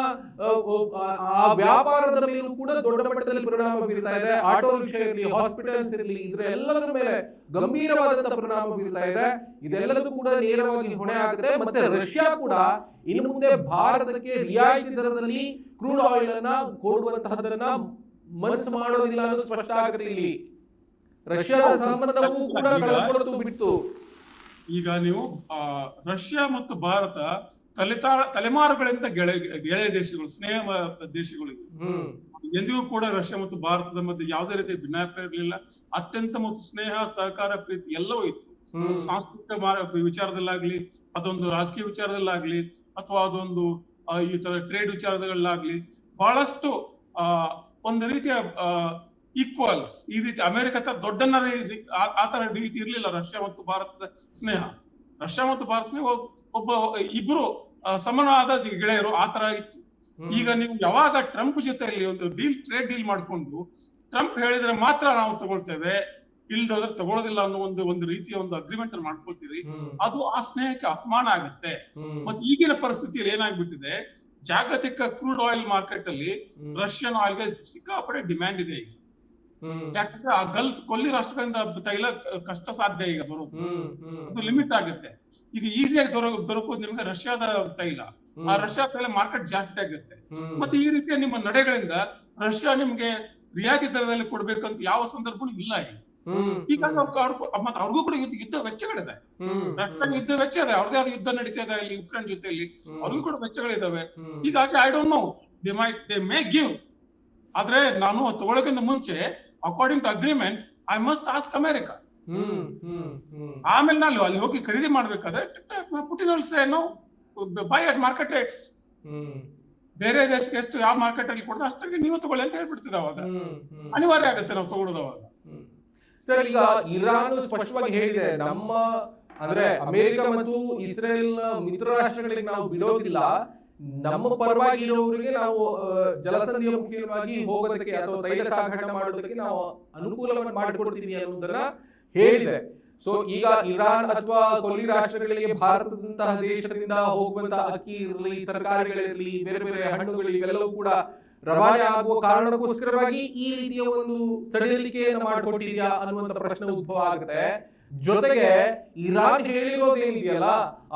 ಆ ವ್ಯಾಪಾರದ ಮೇಲೂ ಕೂಡ ದೊಡ್ಡ ಮಟ್ಟದಲ್ಲಿ ಪರಿಣಾಮ ಬೀರ್ತಾ ಇದೆ. ಆಟೋ ರಿಕ್ಷಾ ಇರಲಿ, ಹಾಸ್ಪಿಟಲ್ಸ್ ಇರಲಿ, ಇದ್ರ ಎಲ್ಲದರ ಮೇಲೆ ಗಂಭೀರವಾದಂತಹ ಪರಿಣಾಮ ಬೀರ್ತಾ ಇದೆ. ಇದೆಲ್ಲದೂ ಕೂಡ ನೇರವಾಗಿ ಹೊಣೆ ಆಗುತ್ತೆ. ಮತ್ತೆ ರಷ್ಯಾ ಕೂಡ ಇನ್ನು ಮುಂದೆ ಭಾರತಕ್ಕೆ ರಿಯಾಯಿತಿ ದರದಲ್ಲಿ ಕ್ರೂಡ್ ಆಯಿಲ್ ಅನ್ನ ಕೊಡುವಂತಹದನ್ನ ಮನಸ್ಸು ಮಾಡೋದಿಲ್ಲ ಅನ್ನೋದು ಸ್ಪಷ್ಟ ಆಗುತ್ತೆ. ಇಲ್ಲಿ ರಷ್ಯಾದ ಸಂಬಂಧವೂ ಕೂಡ ಕಳೆದುಕೊಳ್ಳುತ್ತು ಬಿಟ್ಟು. ಈಗ ನೀವು ರಷ್ಯಾ ಮತ್ತು ಭಾರತ ತಲೆಮಾರುಗಳಿಂದ ಗೆಳೆಯ ದೇಶಗಳು, ಸ್ನೇಹ ದೇಶಗಳು. ಎಂದಿಗೂ ಕೂಡ ರಷ್ಯಾ ಮತ್ತು ಭಾರತದ ಮಧ್ಯೆ ಯಾವುದೇ ರೀತಿಯ ಭಿನ್ನಾಭಿಪ್ರಾಯ ಇರಲಿಲ್ಲ. ಅತ್ಯಂತ ಮತ್ತು ಸ್ನೇಹ, ಸಹಕಾರ, ಪ್ರೀತಿ ಎಲ್ಲವೂ ಇತ್ತು. ಸಾಂಸ್ಕೃತಿಕ ವಿಚಾರದಲ್ಲಾಗ್ಲಿ, ಅದೊಂದು ರಾಜಕೀಯ ವಿಚಾರದಲ್ಲಾಗ್ಲಿ, ಅಥವಾ ಅದೊಂದು ಈ ತರ ಟ್ರೇಡ್ ವಿಚಾರದಲ್ಲಾಗ್ಲಿ ಬಹಳಷ್ಟು ಒಂದು ರೀತಿಯ ಈಕ್ವಲ್ಸ್. ಈ ರೀತಿ ಅಮೆರಿಕ ದೊಡ್ಡನ್ನ ಆ ತರ ರೀತಿ ಇರ್ಲಿಲ್ಲ ರಷ್ಯಾ ಮತ್ತು ಭಾರತದ ಸ್ನೇಹ. ರಷ್ಯಾ ಮತ್ತು ಭಾರತ ಸ್ನೇಹ ಇಬ್ರು ಸಮಾನವಾದ ಗೆಳೆಯರು, ಆ ತರ ಇತ್ತು. ಈಗ ನೀವು ಯಾವಾಗ ಟ್ರಂಪ್ ಜೊತೆಯಲ್ಲಿ ಒಂದು ಟ್ರೇಡ್ ಡೀಲ್ ಮಾಡ್ಕೊಂಡು ಟ್ರಂಪ್ ಹೇಳಿದ್ರೆ ಮಾತ್ರ ನಾವು ತಗೊಳ್ತೇವೆ, ಇಲ್ದೋದ್ರೆ ತಗೊಳ್ಳೋದಿಲ್ಲ ಅನ್ನೋ ಒಂದು ರೀತಿಯ ಒಂದು ಅಗ್ರಿಮೆಂಟ್ ಮಾಡ್ಕೊಳ್ತೀರಿ, ಅದು ಆ ಸ್ನೇಹಕ್ಕೆ ಅಪಮಾನ ಆಗುತ್ತೆ. ಮತ್ತೆ ಈಗಿನ ಪರಿಸ್ಥಿತಿಯಲ್ಲಿ ಏನಾಗ್ಬಿಟ್ಟಿದೆ, ಜಾಗತಿಕ ಕ್ರೂಡ್ ಆಯಿಲ್ ಮಾರ್ಕೆಟ್ ಅಲ್ಲಿ ರಷ್ಯನ್ ಆಯಿಲ್ಗೆ ಸಿಕ್ಕಾಪಟ್ಟೆ ಡಿಮ್ಯಾಂಡ್ ಇದೆ ಈಗ. ಯಾಕಂದ್ರೆ ಆ ಗಲ್ಫ್ ಕೊಲ್ಲಿ ರಾಷ್ಟ್ರಗಳಿಂದ ತೈಲ ಕಷ್ಟ ಸಾಧ್ಯ ಈಗ ಬರೋದು, ಅದು ಲಿಮಿಟ್ ಆಗುತ್ತೆ. ಈಗ ಈಸಿಯಾಗಿ ದೊರಕೋದು ನಿಮ್ಗೆ ರಷ್ಯಾದ ತೈಲ, ಆ ರಷ್ಯಾ ತೈಲ ಮಾರ್ಕೆಟ್ ಜಾಸ್ತಿ ಆಗುತ್ತೆ. ಮತ್ತೆ ಈ ರೀತಿಯ ನಿಮ್ಮ ನಡೆಗಳಿಂದ ರಷ್ಯಾ ನಿಮ್ಗೆ ರಿಯಾಯಿತಿ ದರದಲ್ಲಿ ಕೊಡ್ಬೇಕಂತ ಯಾವ ಸಂದರ್ಭನೂ ಇಲ್ಲ ಈಗ. ಹೀಗಾಗಿ ಮತ್ತೆ ಅವ್ರಿಗೂ ಕೂಡ ಯುದ್ಧ ವೆಚ್ಚಗಳಿದೆ, ರಷ್ಯಾಗೆ ಯುದ್ಧ ವೆಚ್ಚ ಇದೆ, ಅವ್ರದೇ ಆದ ಯುದ್ಧ ನಡೀತಾ ಇದೆ ಇಲ್ಲಿ ಯುಕ್ರೇನ್ ಜೊತೆಯಲ್ಲಿ, ಅವ್ರಿಗೂ ಕೂಡ ವೆಚ್ಚಗಳಿದಾವೆ. ಹೀಗಾಗಿ I don't know, they may give. ಆದ್ರೆ ನಾನು ತಗೊಳ್ಳೋಕ್ಕಿಂತ ಮುಂಚೆ according to agreement I must ask America. ಆಮೇಲೆ ನಾನು ಅಲ್ಲಿ ಹೋಗಿ ಖರೀದಿ ಮಾಡ್ಬೇಕಾದ್ರೆ Putin will say no, buy at market rates. ಬೇರೆ ದೇಶಕ್ಕೆ ಎಷ್ಟು ಯಾವ ಮಾರ್ಕೆಟ್ ಅಲ್ಲಿ ಕೊಡೋದು ಅಷ್ಟಕ್ಕೆ ನೀವು ತಗೊಳ್ಳಿ ಅಂತ ಹೇಳ್ಬಿಡ್ತಿದ್ದೆ. ಅವಾಗ ಅನಿವಾರ್ಯ ಆಗುತ್ತೆ ನಾವು ತಗೊಳ್ಳೋದು. ಅವಾಗ ಸರ್, ಈಗ ಇರಾನ್ ಸ್ಪಷ್ಟವಾಗಿ ಹೇಳಿದೆ, ನಮ್ಮ ಅಂದ್ರೆ ಅಮೆರಿಕ ಮತ್ತು ಇಸ್ರೇಲ್ ಮಿತ್ರ ರಾಷ್ಟ್ರಗಳಿಗೆ ನಾವು ಬಿಡೋದಿಲ್ಲ, ನಮ್ಮ ಪರವಾಗಿ ಇರೋರಿಗೆ ನಾವು ಜಲಸಂಧಿಯ ಮುಖ್ಯವಾಗಿ ಹೋಗೋದಕ್ಕೆ ಅಥವಾ ತೈಲ ಸಾಗಾಟ ಮಾಡೋದಕ್ಕೆ ನಾವು ಅನುಕೂಲವನ್ನು ಮಾಡಿಕೊಡ್ತೀವಿ ಅನ್ನೋದನ್ನ ಹೇಳಿದೆ. ಸೊ ಈಗ ಇರಾನ್ ಅಥವಾ ಕೊಲ್ಲಿ ರಾಷ್ಟ್ರಗಳಿಗೆ ಭಾರತದಂತಹ ದೇಶದಿಂದ ಹೋಗುವಂತಹ ಅಕ್ಕಿ ಇರಲಿ, ತರಕಾರಿಗಳಿರಲಿ, ಬೇರೆ ಬೇರೆ ಹಣ್ಣುಗಳು ಇವೆಲ್ಲವೂ ಕೂಡ ರವಾನೆ ಆಗುವ ಕಾರಣಕ್ಕೋಸ್ಕರವಾಗಿ ಈ ರೀತಿಯ ಒಂದು ಸಡಿಲಿಕೆಯನ್ನು ಮಾಡಿಕೊಟ್ಟಿದ್ಯಾ ಅನ್ನುವಂತ ಪ್ರಶ್ನೆ ಉದ್ಭವ ಆಗುತ್ತೆ. ಜೊತೆಗೆ ಇರಾನ್ ಹೇಳಿರೋದೇನಿದೆಯಲ್ಲ,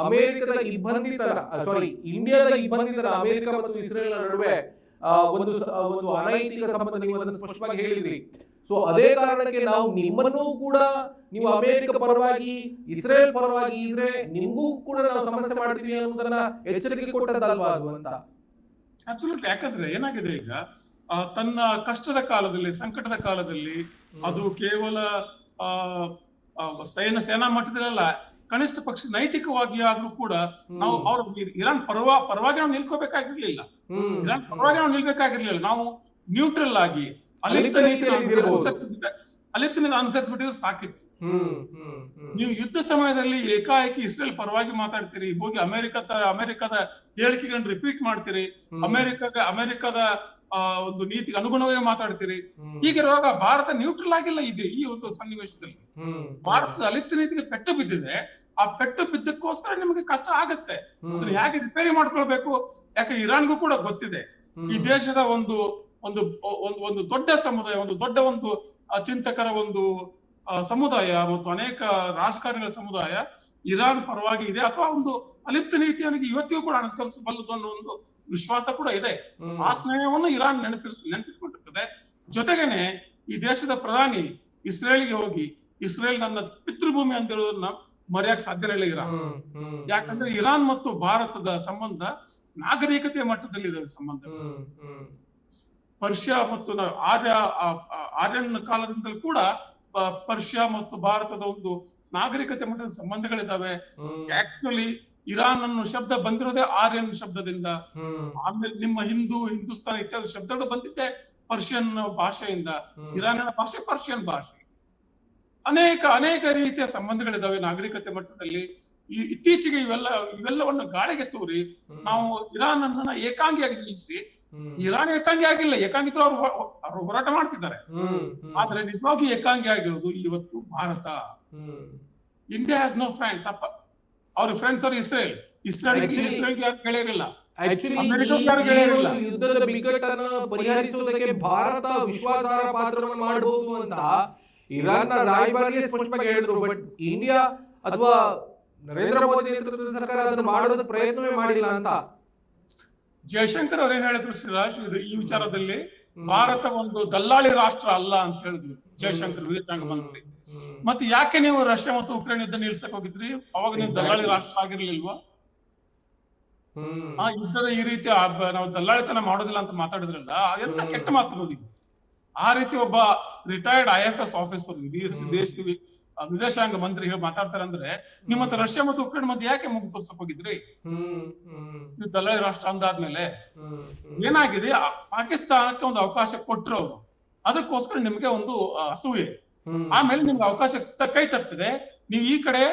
ಅಮೆರಿಕದ ಇಬ್ಬಂದಿತನ ಇಂಡಿಯಾದ ಇಬ್ಬಂದಿತನ ಅಮೆರಿಕ ಮತ್ತು ಇಸ್ರೇಲ್ ನಡುವೆ ಒಂದು ಅನೈತಿಕ ಸಂಬಂಧ, ನೀವು ಅದನ್ನು ಸ್ಪಷ್ಟವಾಗಿ ಹೇಳಿದ್ರಿ. ಸೊ ಅದೇ ಕಾರಣಕ್ಕೆ ನಾವು ನಿಮ್ಮನ್ನೂ ಕೂಡ, ನೀವು ಅಮೆರಿಕ ಪರವಾಗಿ ಇಸ್ರೇಲ್ ಪರವಾಗಿ ಇದ್ರೆ ನಿಮಗೂ ಕೂಡ ನಾವು ಸಮಸ್ಯೆ ಮಾಡ್ತೀವಿ ಅನ್ನೋದನ್ನ ಎಚ್ಚರಿಕೆ ಕೊಟ್ಟದಲ್ವಾ ಅದು ಅಂತ. ಅಬ್ಸಲ್ಯೂಟ್ಲಿ. ಯಾಕಂದ್ರೆ ಏನಾಗಿದೆ ಈಗ, ತನ್ನ ಕಷ್ಟದ ಕಾಲದಲ್ಲಿ, ಸಂಕಟದ ಕಾಲದಲ್ಲಿ, ಅದು ಕೇವಲ ಸೇನಾ ಮಟ್ಟದಲ್ಲ, ಕನಿಷ್ಠ ಪಕ್ಷ ನೈತಿಕವಾಗಿ ಆದ್ರೂ ಕೂಡ ನಾವು ಇರಾನ್ ಪರವಾಗಿ ನಾವು ನಿಲ್ಕೋಬೇಕಾಗಿರ್ಲಿಲ್ಲ. ಇರಾನ್ ಪರವಾಗಿ ನಾವು ನಿಲ್ಬೇಕಾಗಿರ್ಲಿಲ್ಲ. ನಾವು ನ್ಯೂಟ್ರಲ್ ಆಗಿ ಅಲಿಪ್ತ ನೀತಿ ಅನುಸರಿಸ್ಬಿಟ್ಟಿದ್ರೆ ಸಾಕಿತ್ತು. ನೀವು ಯುದ್ಧ ಸಮಯದಲ್ಲಿ ಏಕಾಏಕಿ ಇಸ್ರೇಲ್ ಪರವಾಗಿ ಮಾತಾಡ್ತೀರಿ, ಹೋಗಿ ಅಮೆರಿಕದ ಹೇಳಿಕೆಗಳನ್ನು ರಿಪೀಟ್ ಮಾಡ್ತೀರಿ, ಅಮೆರಿಕದ ಒಂದು ನೀತಿಗೆ ಅನುಗುಣವಾಗಿ ಮಾತಾಡ್ತೀರಿ. ಹೀಗಿರುವಾಗ ಭಾರತ ನ್ಯೂಟ್ರಲ್ ಆಗಿಲ್ಲ ಇದೆ ಈ ಒಂದು ಸನ್ನಿವೇಶದಲ್ಲಿ. ಭಾರತದ ಅಲಿಪ್ತ ನೀತಿಗೆ ಪೆಟ್ಟು ಬಿದ್ದಿದೆ. ಆ ಪೆಟ್ಟು ಬಿದ್ದಕ್ಕೋಸ್ಕರ ನಿಮಗೆ ಕಷ್ಟ ಆಗತ್ತೆ. ಅದನ್ನ ಹೇಗೆ ರಿಪೇರಿ ಮಾಡ್ಕೊಳ್ಬೇಕು? ಯಾಕೆ ಇರಾನ್ಗೂ ಕೂಡ ಗೊತ್ತಿದೆ, ಈ ದೇಶದ ಒಂದು ಒಂದು ಒಂದು ದೊಡ್ಡ ಸಮುದಾಯ, ಒಂದು ದೊಡ್ಡ ಒಂದು ಚಿಂತಕರ ಒಂದು ಸಮುದಾಯ ಮತ್ತು ಅನೇಕ ರಾಜಕಾರಣಿಗಳ ಸಮುದಾಯ ಇರಾನ್ ಪರವಾಗಿ ಇದೆ, ಅಥವಾ ಒಂದು ಅಲಿಪ್ತ ನೀತಿಯವನಿಗೆ ಇವತ್ತಿಗೂ ಕೂಡ ಅನುಸರಿಸಬಲ್ಲದು ಅನ್ನೋ ಒಂದು ವಿಶ್ವಾಸ ಕೂಡ ಇದೆ. ಆ ಸ್ನೇಹವನ್ನು ಇರಾನ್ ನೆನಪಿಟ್ಕೊಂಡಿರ್ತದೆ. ಜೊತೆಗೇನೆ ಈ ದೇಶದ ಪ್ರಧಾನಿ ಇಸ್ರೇಲ್ಗೆ ಹೋಗಿ ಇಸ್ರೇಲ್ ನನ್ನ ಪಿತೃಭೂಮಿ ಅಂದಿರೋದನ್ನ ಮರೆಯಕ್ ಸಾಧ್ಯನೇ ಇಲ್ಲ ಇರಾನ್. ಯಾಕಂದ್ರೆ ಇರಾನ್ ಮತ್ತು ಭಾರತದ ಸಂಬಂಧ ನಾಗರಿಕತೆಯ ಮಟ್ಟದಲ್ಲಿ ಇದೆ ಸಂಬಂಧ. ಪರ್ಷಿಯಾ ಮತ್ತು ಆರ್ಯನ್ ಕಾಲದಿಂದಲೂ ಕೂಡ ಪರ್ಷಿಯಾ ಮತ್ತು ಭಾರತದ ಒಂದು ನಾಗರಿಕತೆ ಮಟ್ಟದ ಸಂಬಂಧಗಳಿದ್ದಾವೆ. ಆಕ್ಚುಲಿ ಇರಾನ್ ಅನ್ನೋ ಶಬ್ದ ಬಂದಿರೋದೇ ಆರ್ಯನ್ ಶಬ್ದದಿಂದ. ಆಮೇಲೆ ನಿಮ್ಮ ಹಿಂದೂಸ್ತಾನ ಇತ್ಯಾದಿ ಶಬ್ದಗಳು ಬಂದಿದ್ದೆ ಪರ್ಷಿಯನ್ ಭಾಷೆಯಿಂದ. ಇರಾನಿನ ಭಾಷೆ ಪರ್ಷಿಯನ್ ಭಾಷೆ. ಅನೇಕ ರೀತಿಯ ಸಂಬಂಧಗಳಿದಾವೆ ನಾಗರಿಕತೆ ಮಟ್ಟದಲ್ಲಿ. ಇತ್ತೀಚೆಗೆ ಇವೆಲ್ಲವನ್ನು ಗಾಳಿಗೆ ತೂರಿ ನಾವು ಇರಾನ್ ಅನ್ನ ಏಕಾಂಗಿಯಾಗಿ ನಿಲ್ಲಿಸಿ, ಇರಾನ್ ಏಕಾಂಗಿ ಆಗಿಲ್ಲ, ಏಕಾಂಗಿತ್ತು ಅವರು ಹೋರಾಟ ಮಾಡ್ತಿದ್ದಾರೆ. ಆದ್ರೆ ನಿಜವಾಗಿ ಏಕಾಂಗಿ ಆಗಿರೋದು ಇವತ್ತು Bharat. India has no friends. ಅವ್ರ ಫ್ರೆಂಡ್ಸ್ ಅವರು ಇಸ್ರೇಲ್ ಗೆಳೆಯರಿಲ್ಲ. ಯುದ್ಧದ ಬಿಕ್ಕಟ್ಟನ್ನು ಪರಿಹರಿಸುವುದಕ್ಕೆ ಭಾರತ ವಿಶ್ವಾಸಾರ್ಹ ಪಾತ್ರವನ್ನು ಮಾಡಬಹುದು ಅಂತ ಇರಾನ್ ನ ರಾಯಭಾರಿಗೆ ಸ್ಪಷ್ಟವಾಗಿ ಹೇಳಿದ್ರು. ಬಟ್ ಇಂಡಿಯಾ ಅಥವಾ ನರೇಂದ್ರ ಮೋದಿ ನೇತೃತ್ವದ ಸರ್ಕಾರ ಅದನ್ನು ಮಾಡೋದಕ್ಕೆ ಪ್ರಯತ್ನವೇ ಮಾಡಿಲ್ಲ ಅಂತ ಜಯಶಂಕರ್ ಅವ್ರು ಏನ್ ಹೇಳಿದ್ರು ಶ್ರೀರಾಜ್, ಈ ವಿಚಾರದಲ್ಲಿ ಭಾರತ ಒಂದು ದಲ್ಲಾಳಿ ರಾಷ್ಟ್ರ ಅಲ್ಲ ಅಂತ ಹೇಳಿದ್ರು ಜಯಶಂಕರ್, ವಿದೇಶಾಂಗ ಮಂತ್ರಿ. ಮತ್ತೆ ಯಾಕೆ ನೀವು ರಷ್ಯಾ ಮತ್ತು ಉಕ್ರೇನ್ ಯುದ್ಧ ನಿಲ್ಸಕ್ ಹೋಗಿದ್ರಿ? ಅವಾಗ ನೀವು ದಲ್ಲಾಳಿ ರಾಷ್ಟ್ರ ಆಗಿರ್ಲಿಲ್ವಾ? ಆ ಯುದ್ಧದ ಈ ರೀತಿ ನಾವು ದಲ್ಲಾಳಿತನ ಮಾಡೋದಿಲ್ಲ ಅಂತ ಮಾತಾಡಿದ್ರಲ್ಲ, ಎಂತ ಕೆಟ್ಟ ಮಾತು ನೋಡಿ. ಆ ರೀತಿ ಒಬ್ಬ ರಿಟೈರ್ಡ್ IFS ಆಫೀಸರ್ ವಿದೇಶಾಂಗ ಮಂತ್ರಿ ಮಾತಾಡ್ತಾರೆ ಅಂದ್ರೆ, ನಿಮ್ಮ ಹತ್ರ ರಷ್ಯಾ ಮತ್ತು ಉಕ್ರೇನ್ ಮಧ್ಯೆ ಯಾಕೆ ಮುಗಿ ತೋರ್ಸಕ್ ಹೋಗಿದ್ರಿ? ನೀವು ದಲ್ಲಾಳಿ ರಾಷ್ಟ್ರ ಅಂದಾದ್ಮೇಲೆ ಏನಾಗಿದೆ, ಪಾಕಿಸ್ತಾನಕ್ಕೆ ಒಂದು ಅವಕಾಶ ಕೊಟ್ಟರು ಅವರು, ಅದಕ್ಕೋಸ್ಕರ ನಿಮ್ಗೆ ಒಂದು ಅಸೂಯೆ. ಆಮೇಲೆ ನಿಮ್ಗೆ ಅವಕಾಶ ಕೈ ತಪ್ಪಿದೆ, ನೀವು ಈ ಕಡೆ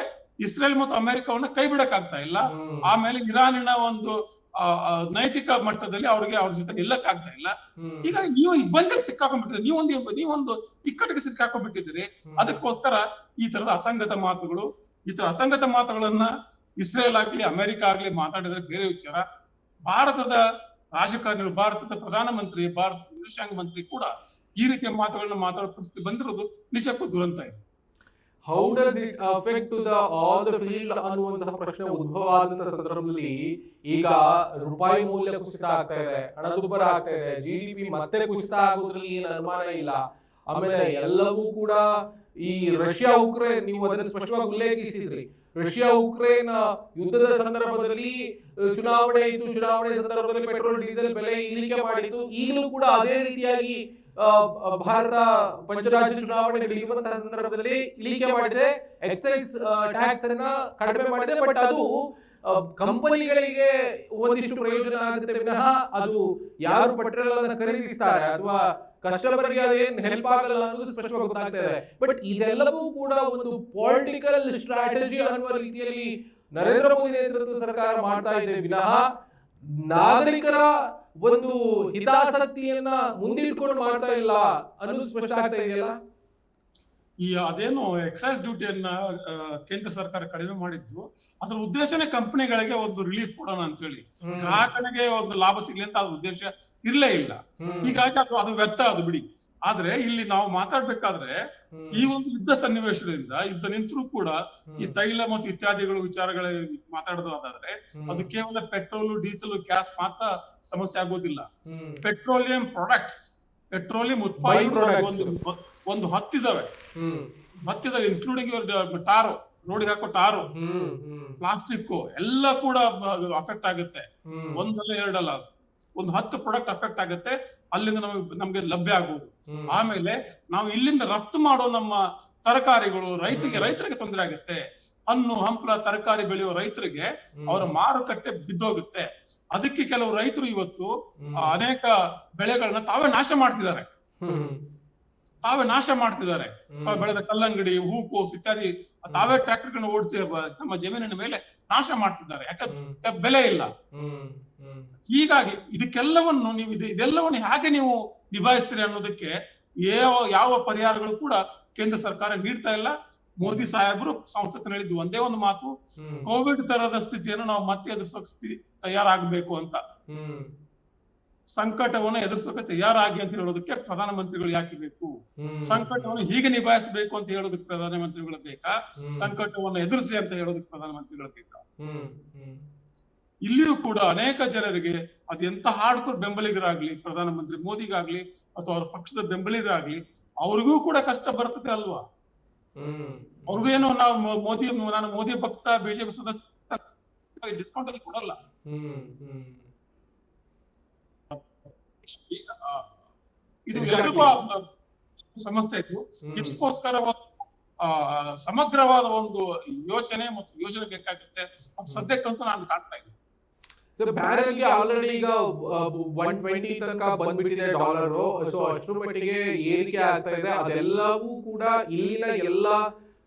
ಇಸ್ರೇಲ್ ಮತ್ತು ಅಮೆರಿಕವನ್ನ ಕೈ ಬಿಡಕ್ ಆಗ್ತಾ ಇಲ್ಲ. ಆಮೇಲೆ ಇರಾನಿನ ಒಂದು ನೈತಿಕ ಮಟ್ಟದಲ್ಲಿ ಅವ್ರ ಜೊತೆ ನಿಲ್ಲಕ್ ಆಗ್ತಾ ಇಲ್ಲ. ಈಗ ನೀವು ಇಬ್ಬಂದಿಗೆ ಸಿಕ್ಕಾಕೊಂಡ್ಬಿಟ್ಟಿದ್ರಿ, ನೀವೊಂದು ಇಕ್ಕಟ್ಟಿಗೆ ಸಿಕ್ಕಾಕೊಂಡ್ಬಿಟ್ಟಿದ್ದೀರಿ. ಅದಕ್ಕೋಸ್ಕರ ಈ ತರದ ಅಸಂಗತ ಮಾತುಗಳನ್ನ ಇಸ್ರೇಲ್ ಆಗ್ಲಿ ಅಮೆರಿಕ ಆಗ್ಲಿ ಮಾತಾಡಿದ್ರೆ ಬೇರೆ ವಿಚಾರ. ಭಾರತದ ರಾಜಕಾರಣಿಗಳು, ಭಾರತದ ಪ್ರಧಾನಮಂತ್ರಿ, ಭಾರತದ ವಿದೇಶಾಂಗ ಮಂತ್ರಿ ಕೂಡ ಈ ರೀತಿಯ ಮಾತುಗಳನ್ನ ಮಾತಾಡೋ ಪರಿಸ್ಥಿತಿ ಬಂದಿರೋದು ನಿಜಕ್ಕೂ ದುರಂತ ಇದೆ. How does it affect to all the field ಅನ್ನುವಂತಹ ಪ್ರಶ್ನೆ ಉದ್ಭವ ಆದಂತಹ ಸಂದರ್ಭದಲ್ಲಿ ಈಗ ರೂಪಾಯಿ ಮೌಲ್ಯ ಕುಸಿತ ಆಗ್ತಾ ಇದೆ, ಹಣದುಬ್ಬರ ಆಗ್ತಾ ಇದೆ, GDP ಮತ್ತೆ ಕುಸಿತ ಆಗೋದ್ರಲ್ಲಿ ಏನು ಅನುಮಾನ ಇಲ್ಲ. ಆಮೇಲೆ ಎಲ್ಲವೂ ಕೂಡ ಈ ರಷ್ಯಾ ಉಕ್ರೇನ್, ನೀವು ಅದನ್ನು ಸ್ಪಷ್ಟವಾಗಿ ಉಲ್ಲೇಖಿಸಿದ್ರಿ, ರಷ್ಯಾ ಉಕ್ರೇನ್ ಯುದ್ಧದ ಸಂದರ್ಭದಲ್ಲಿ ಚುನಾವಣೆ ಇತ್ತು, ಚುನಾವಣೆ ಸಂದರ್ಭದಲ್ಲಿ ಪೆಟ್ರೋಲ್ ಡೀಸೆಲ್ ಬೆಲೆ ಇಳಿಕೆ ಮಾಡಿತ್ತು. ಈಗಲೂ ಕೂಡ ಅದೇ ರೀತಿಯಾಗಿ ಭಾರತ ಪಂಚರಾಜ್ಯ ಚುನಾವಣೆಗಳು ಇರುವಂತಹ ಸಂದರ್ಭದಲ್ಲಿ ಇಳಿಕೆ ಮಾಡಿದೆ, ಎಕ್ಸೈಸ್ ಟ್ಯಾಕ್ಸ್ ಅನ್ನ ಕಡಿಮೆ ಮಾಡಿದೆ. ಬಟ್ ಅದು ಕಂಪನಿಗಳಿಗೆ ಒಂದಿಷ್ಟು ಪ್ರಯೋಜನ ಆಗುತ್ತೆ ವಿನಃ ಅದು ಯಾರು ಪೆಟ್ರೋಲ್ ಅನ್ನು ಖರೀದಿಸ್ತಾರೆ ಅಥವಾ ಕಸ್ಟಮರ್ಗೆ ಅದೇನ್ ಹೆಲ್ಪ್ ಆಗಲ್ಲ ಅನ್ನೋದು ಸ್ಪಷ್ಟವಾಗಿ ಗೊತ್ತಾಗ್ತಾ ಇದೆ. ಬಟ್ ಇದೆಲ್ಲವೂ ಕೂಡ ಒಂದು ಪೊಲಿಟಿಕಲ್ ಸ್ಟ್ರಾಟಜಿ ಅನ್ನುವ ರೀತಿಯಲ್ಲಿ ನರೇಂದ್ರ ಮೋದಿ ನೇತೃತ್ವದ ಸರ್ಕಾರ ಮಾಡ್ತಾ ಇದೆ ವಿನಃ ನಾಗರಿಕರ ಒಂದು ಹಿತಾಸಕ್ತಿಯನ್ನ ಮುಂದಿಟ್ಕೊಂಡು ಮಾಡ್ತಾ ಇಲ್ಲ ಅನ್ನೋದು ಸ್ಪಷ್ಟ ಆಗ್ತಾ ಇದೆಯಲ್ಲ. ಅದೇನು ಎಕ್ಸೈಸ್ ಡ್ಯೂಟಿಯನ್ನ ಕೇಂದ್ರ ಸರ್ಕಾರ ಕಡಿಮೆ ಮಾಡಿದ್ದು ಅದ್ರ ಉದ್ದೇಶನೇ ಕಂಪನಿಗಳಿಗೆ ಒಂದು ರಿಲೀಫ್ ಕೊಡೋಣ ಅಂತ ಹೇಳಿ, ಗ್ರಾಹಕನಿಗೆ ಒಂದು ಲಾಭ ಸಿಗ್ಲಿ ಅಂತ ಅದ್ರ ಉದ್ದೇಶ ಇರ್ಲೇ ಇಲ್ಲ. ಹೀಗಾಗಿ ಅದು ವ್ಯರ್ಥ, ಅದು ಬಿಡಿ. ಆದ್ರೆ ಇಲ್ಲಿ ನಾವು ಮಾತಾಡ್ಬೇಕಾದ್ರೆ ಈ ಒಂದು ಯುದ್ಧ ಸನ್ನಿವೇಶದಿಂದ ಯುದ್ಧ ನಿಂತರೂ ಕೂಡ ಈ ತೈಲ ಮತ್ತು ಇತ್ಯಾದಿಗಳು ವಿಚಾರಗಳ ಮಾತಾಡೋದಾದ್ರೆ ಅದು ಕೇವಲ ಪೆಟ್ರೋಲ್, ಡೀಸೆಲ್, ಗ್ಯಾಸ್ ಮಾತ್ರ ಸಮಸ್ಯೆ ಆಗೋದಿಲ್ಲ. ಪೆಟ್ರೋಲಿಯಂ ಪ್ರಾಡಕ್ಟ್ಸ್, ಪೆಟ್ರೋಲಿಯಂ ಉತ್ಪಾದನೆ ಒಂದು ಹತ್ತಿದಾವೆ, ಇನ್ಕ್ಲೂಡಿಂಗ್ ಟಾರು, ರೋಡಿಗೆ ಹಾಕೋ ಟಾರು, ಪ್ಲಾಸ್ಟಿಕ್ ಎಲ್ಲ ಕೂಡ ಅಫೆಕ್ಟ್ ಆಗುತ್ತೆ. ಒಂದಲ್ಲ ಎರಡಲ್ಲ, ಒಂದು 10 ಪ್ರಾಡಕ್ಟ್ ಅಫೆಕ್ಟ್ ಆಗುತ್ತೆ, ಅಲ್ಲಿಂದ ನಮ್ಗೆ ಲಭ್ಯ ಆಗುವುದು. ಆಮೇಲೆ ನಾವು ಇಲ್ಲಿಂದ ರಫ್ತು ಮಾಡೋ ನಮ್ಮ ತರಕಾರಿಗಳು ರೈತರಿಗೆ ತೊಂದರೆ ಆಗುತ್ತೆ. ಹಣ್ಣು ಹಂಪಲ ತರಕಾರಿ ಬೆಳೆಯುವ ರೈತರಿಗೆ ಅವರ ಮಾರುಕಟ್ಟೆ ಬಿದ್ದೋಗುತ್ತೆ. ಅದಕ್ಕೆ ಕೆಲವು ರೈತರು ಇವತ್ತು ಅನೇಕ ಬೆಳೆಗಳನ್ನ ತಾವೇ ನಾಶ ಮಾಡ್ತಿದ್ದಾರೆ. ತಾವು ಬೆಳೆದ ಕಲ್ಲಂಗಡಿ, ಹೂಕೋಸು ಇತ್ಯಾದಿ ತಾವೇ ಟ್ರ್ಯಾಕ್ಟರ್ಗಳನ್ನ ಓಡಿಸಿ ತಮ್ಮ ಜಮೀನಿನ ಮೇಲೆ ನಾಶ ಮಾಡ್ತಿದ್ದಾರೆ. ಯಾಕಂದ್ರೆ ಬೆಲೆ ಇಲ್ಲ. ಹೀಗಾಗಿ ಇದಕ್ಕೆಲ್ಲವನ್ನು ಇದೆಲ್ಲವನ್ನು ಹೇಗೆ ನೀವು ನಿಭಾಯಿಸ್ತೀರಿ ಅನ್ನೋದಕ್ಕೆ ಯಾವ ಪರಿಹಾರಗಳು ಕೂಡ ಕೇಂದ್ರ ಸರ್ಕಾರ ನೀಡ್ತಾ ಇಲ್ಲ. ಮೋದಿ ಸಾಹೇಬರು ಸಂಸತ್ತಿನಲ್ಲಿ ಹೇಳಿದ್ದು ಒಂದೇ ಒಂದು ಮಾತು, ಕೋವಿಡ್ ತರದ ಸ್ಥಿತಿಯನ್ನು ನಾವು ಮತ್ತೆ ಎದುರಿಸೋಕೆ ತಯಾರಾಗಬೇಕು ಅಂತ. ಸಂಕಟವನ್ನು ಎದುರಿಸೋಕೆ ತಯಾರಾಗಿ ಅಂತ ಹೇಳೋದಕ್ಕೆ ಪ್ರಧಾನಮಂತ್ರಿಗಳು ಯಾಕೆ ಬೇಕು? ಸಂಕಟವನ್ನು ಹೀಗೆ ನಿಭಾಯಿಸಬೇಕು ಅಂತ ಹೇಳೋದಕ್ಕೆ ಪ್ರಧಾನಮಂತ್ರಿಗಳು ಬೇಕಾ? ಸಂಕಟವನ್ನು ಎದುರಿಸಿ ಅಂತ ಹೇಳೋದಕ್ಕೆ ಪ್ರಧಾನಮಂತ್ರಿಗಳು ಬೇಕಾ? ಇಲ್ಲಿಯೂ ಕೂಡ ಅನೇಕ ಜನರಿಗೆ ಅದು ಎಂತ ಹಾರ್ಡ್ಕೋರ್ ಬೆಂಬಲಿಗರಾಗ್ಲಿ, ಪ್ರಧಾನಮಂತ್ರಿ ಮೋದಿಗಾಗ್ಲಿ ಅಥವಾ ಅವರ ಪಕ್ಷದ ಬೆಂಬಲಿಗರಾಗ್ಲಿ, ಅವ್ರಿಗೂ ಕೂಡ ಕಷ್ಟ ಬರ್ತದೆ ಅಲ್ವಾ? ಅವ್ರಿಗೂ ಏನೋ ನಾನು ಮೋದಿ ಭಕ್ತ, ಬಿಜೆಪಿ ಸದಸ್ಯ ಡಿಸ್ಕೌಂಟ್ ಅಲ್ಲಿ ಕೊಡಲ್ಲ. ಇದು ಎಲ್ರಿಗೂ ಸಮಸ್ಯೆ ಇತ್ತು. ಇದಕ್ಕೋಸ್ಕರ ಸಮಗ್ರವಾದ ಒಂದು ಯೋಜನೆ ಬೇಕಾಗುತ್ತೆ. ಅದು ಸದ್ಯಕ್ಕಂತೂ ನಾನು ಕಾಣ್ತಾ ಇದ್ದೀನಿ. ಬ್ಯಾರೆಲ್ಗೆ ಆಲ್ರೆಡಿ ಈಗ 120 ತನಕ ಬಂದ್ಬಿಟ್ಟಿದೆ ಡಾಲರ್. ಸೊ ಅಷ್ಟರ ಮಟ್ಟಿಗೆ ಏರಿಕೆ ಆಗ್ತಾ ಇದೆ. ಅದೆಲ್ಲವೂ ಕೂಡ ಇಲ್ಲಿನ ಎಲ್ಲ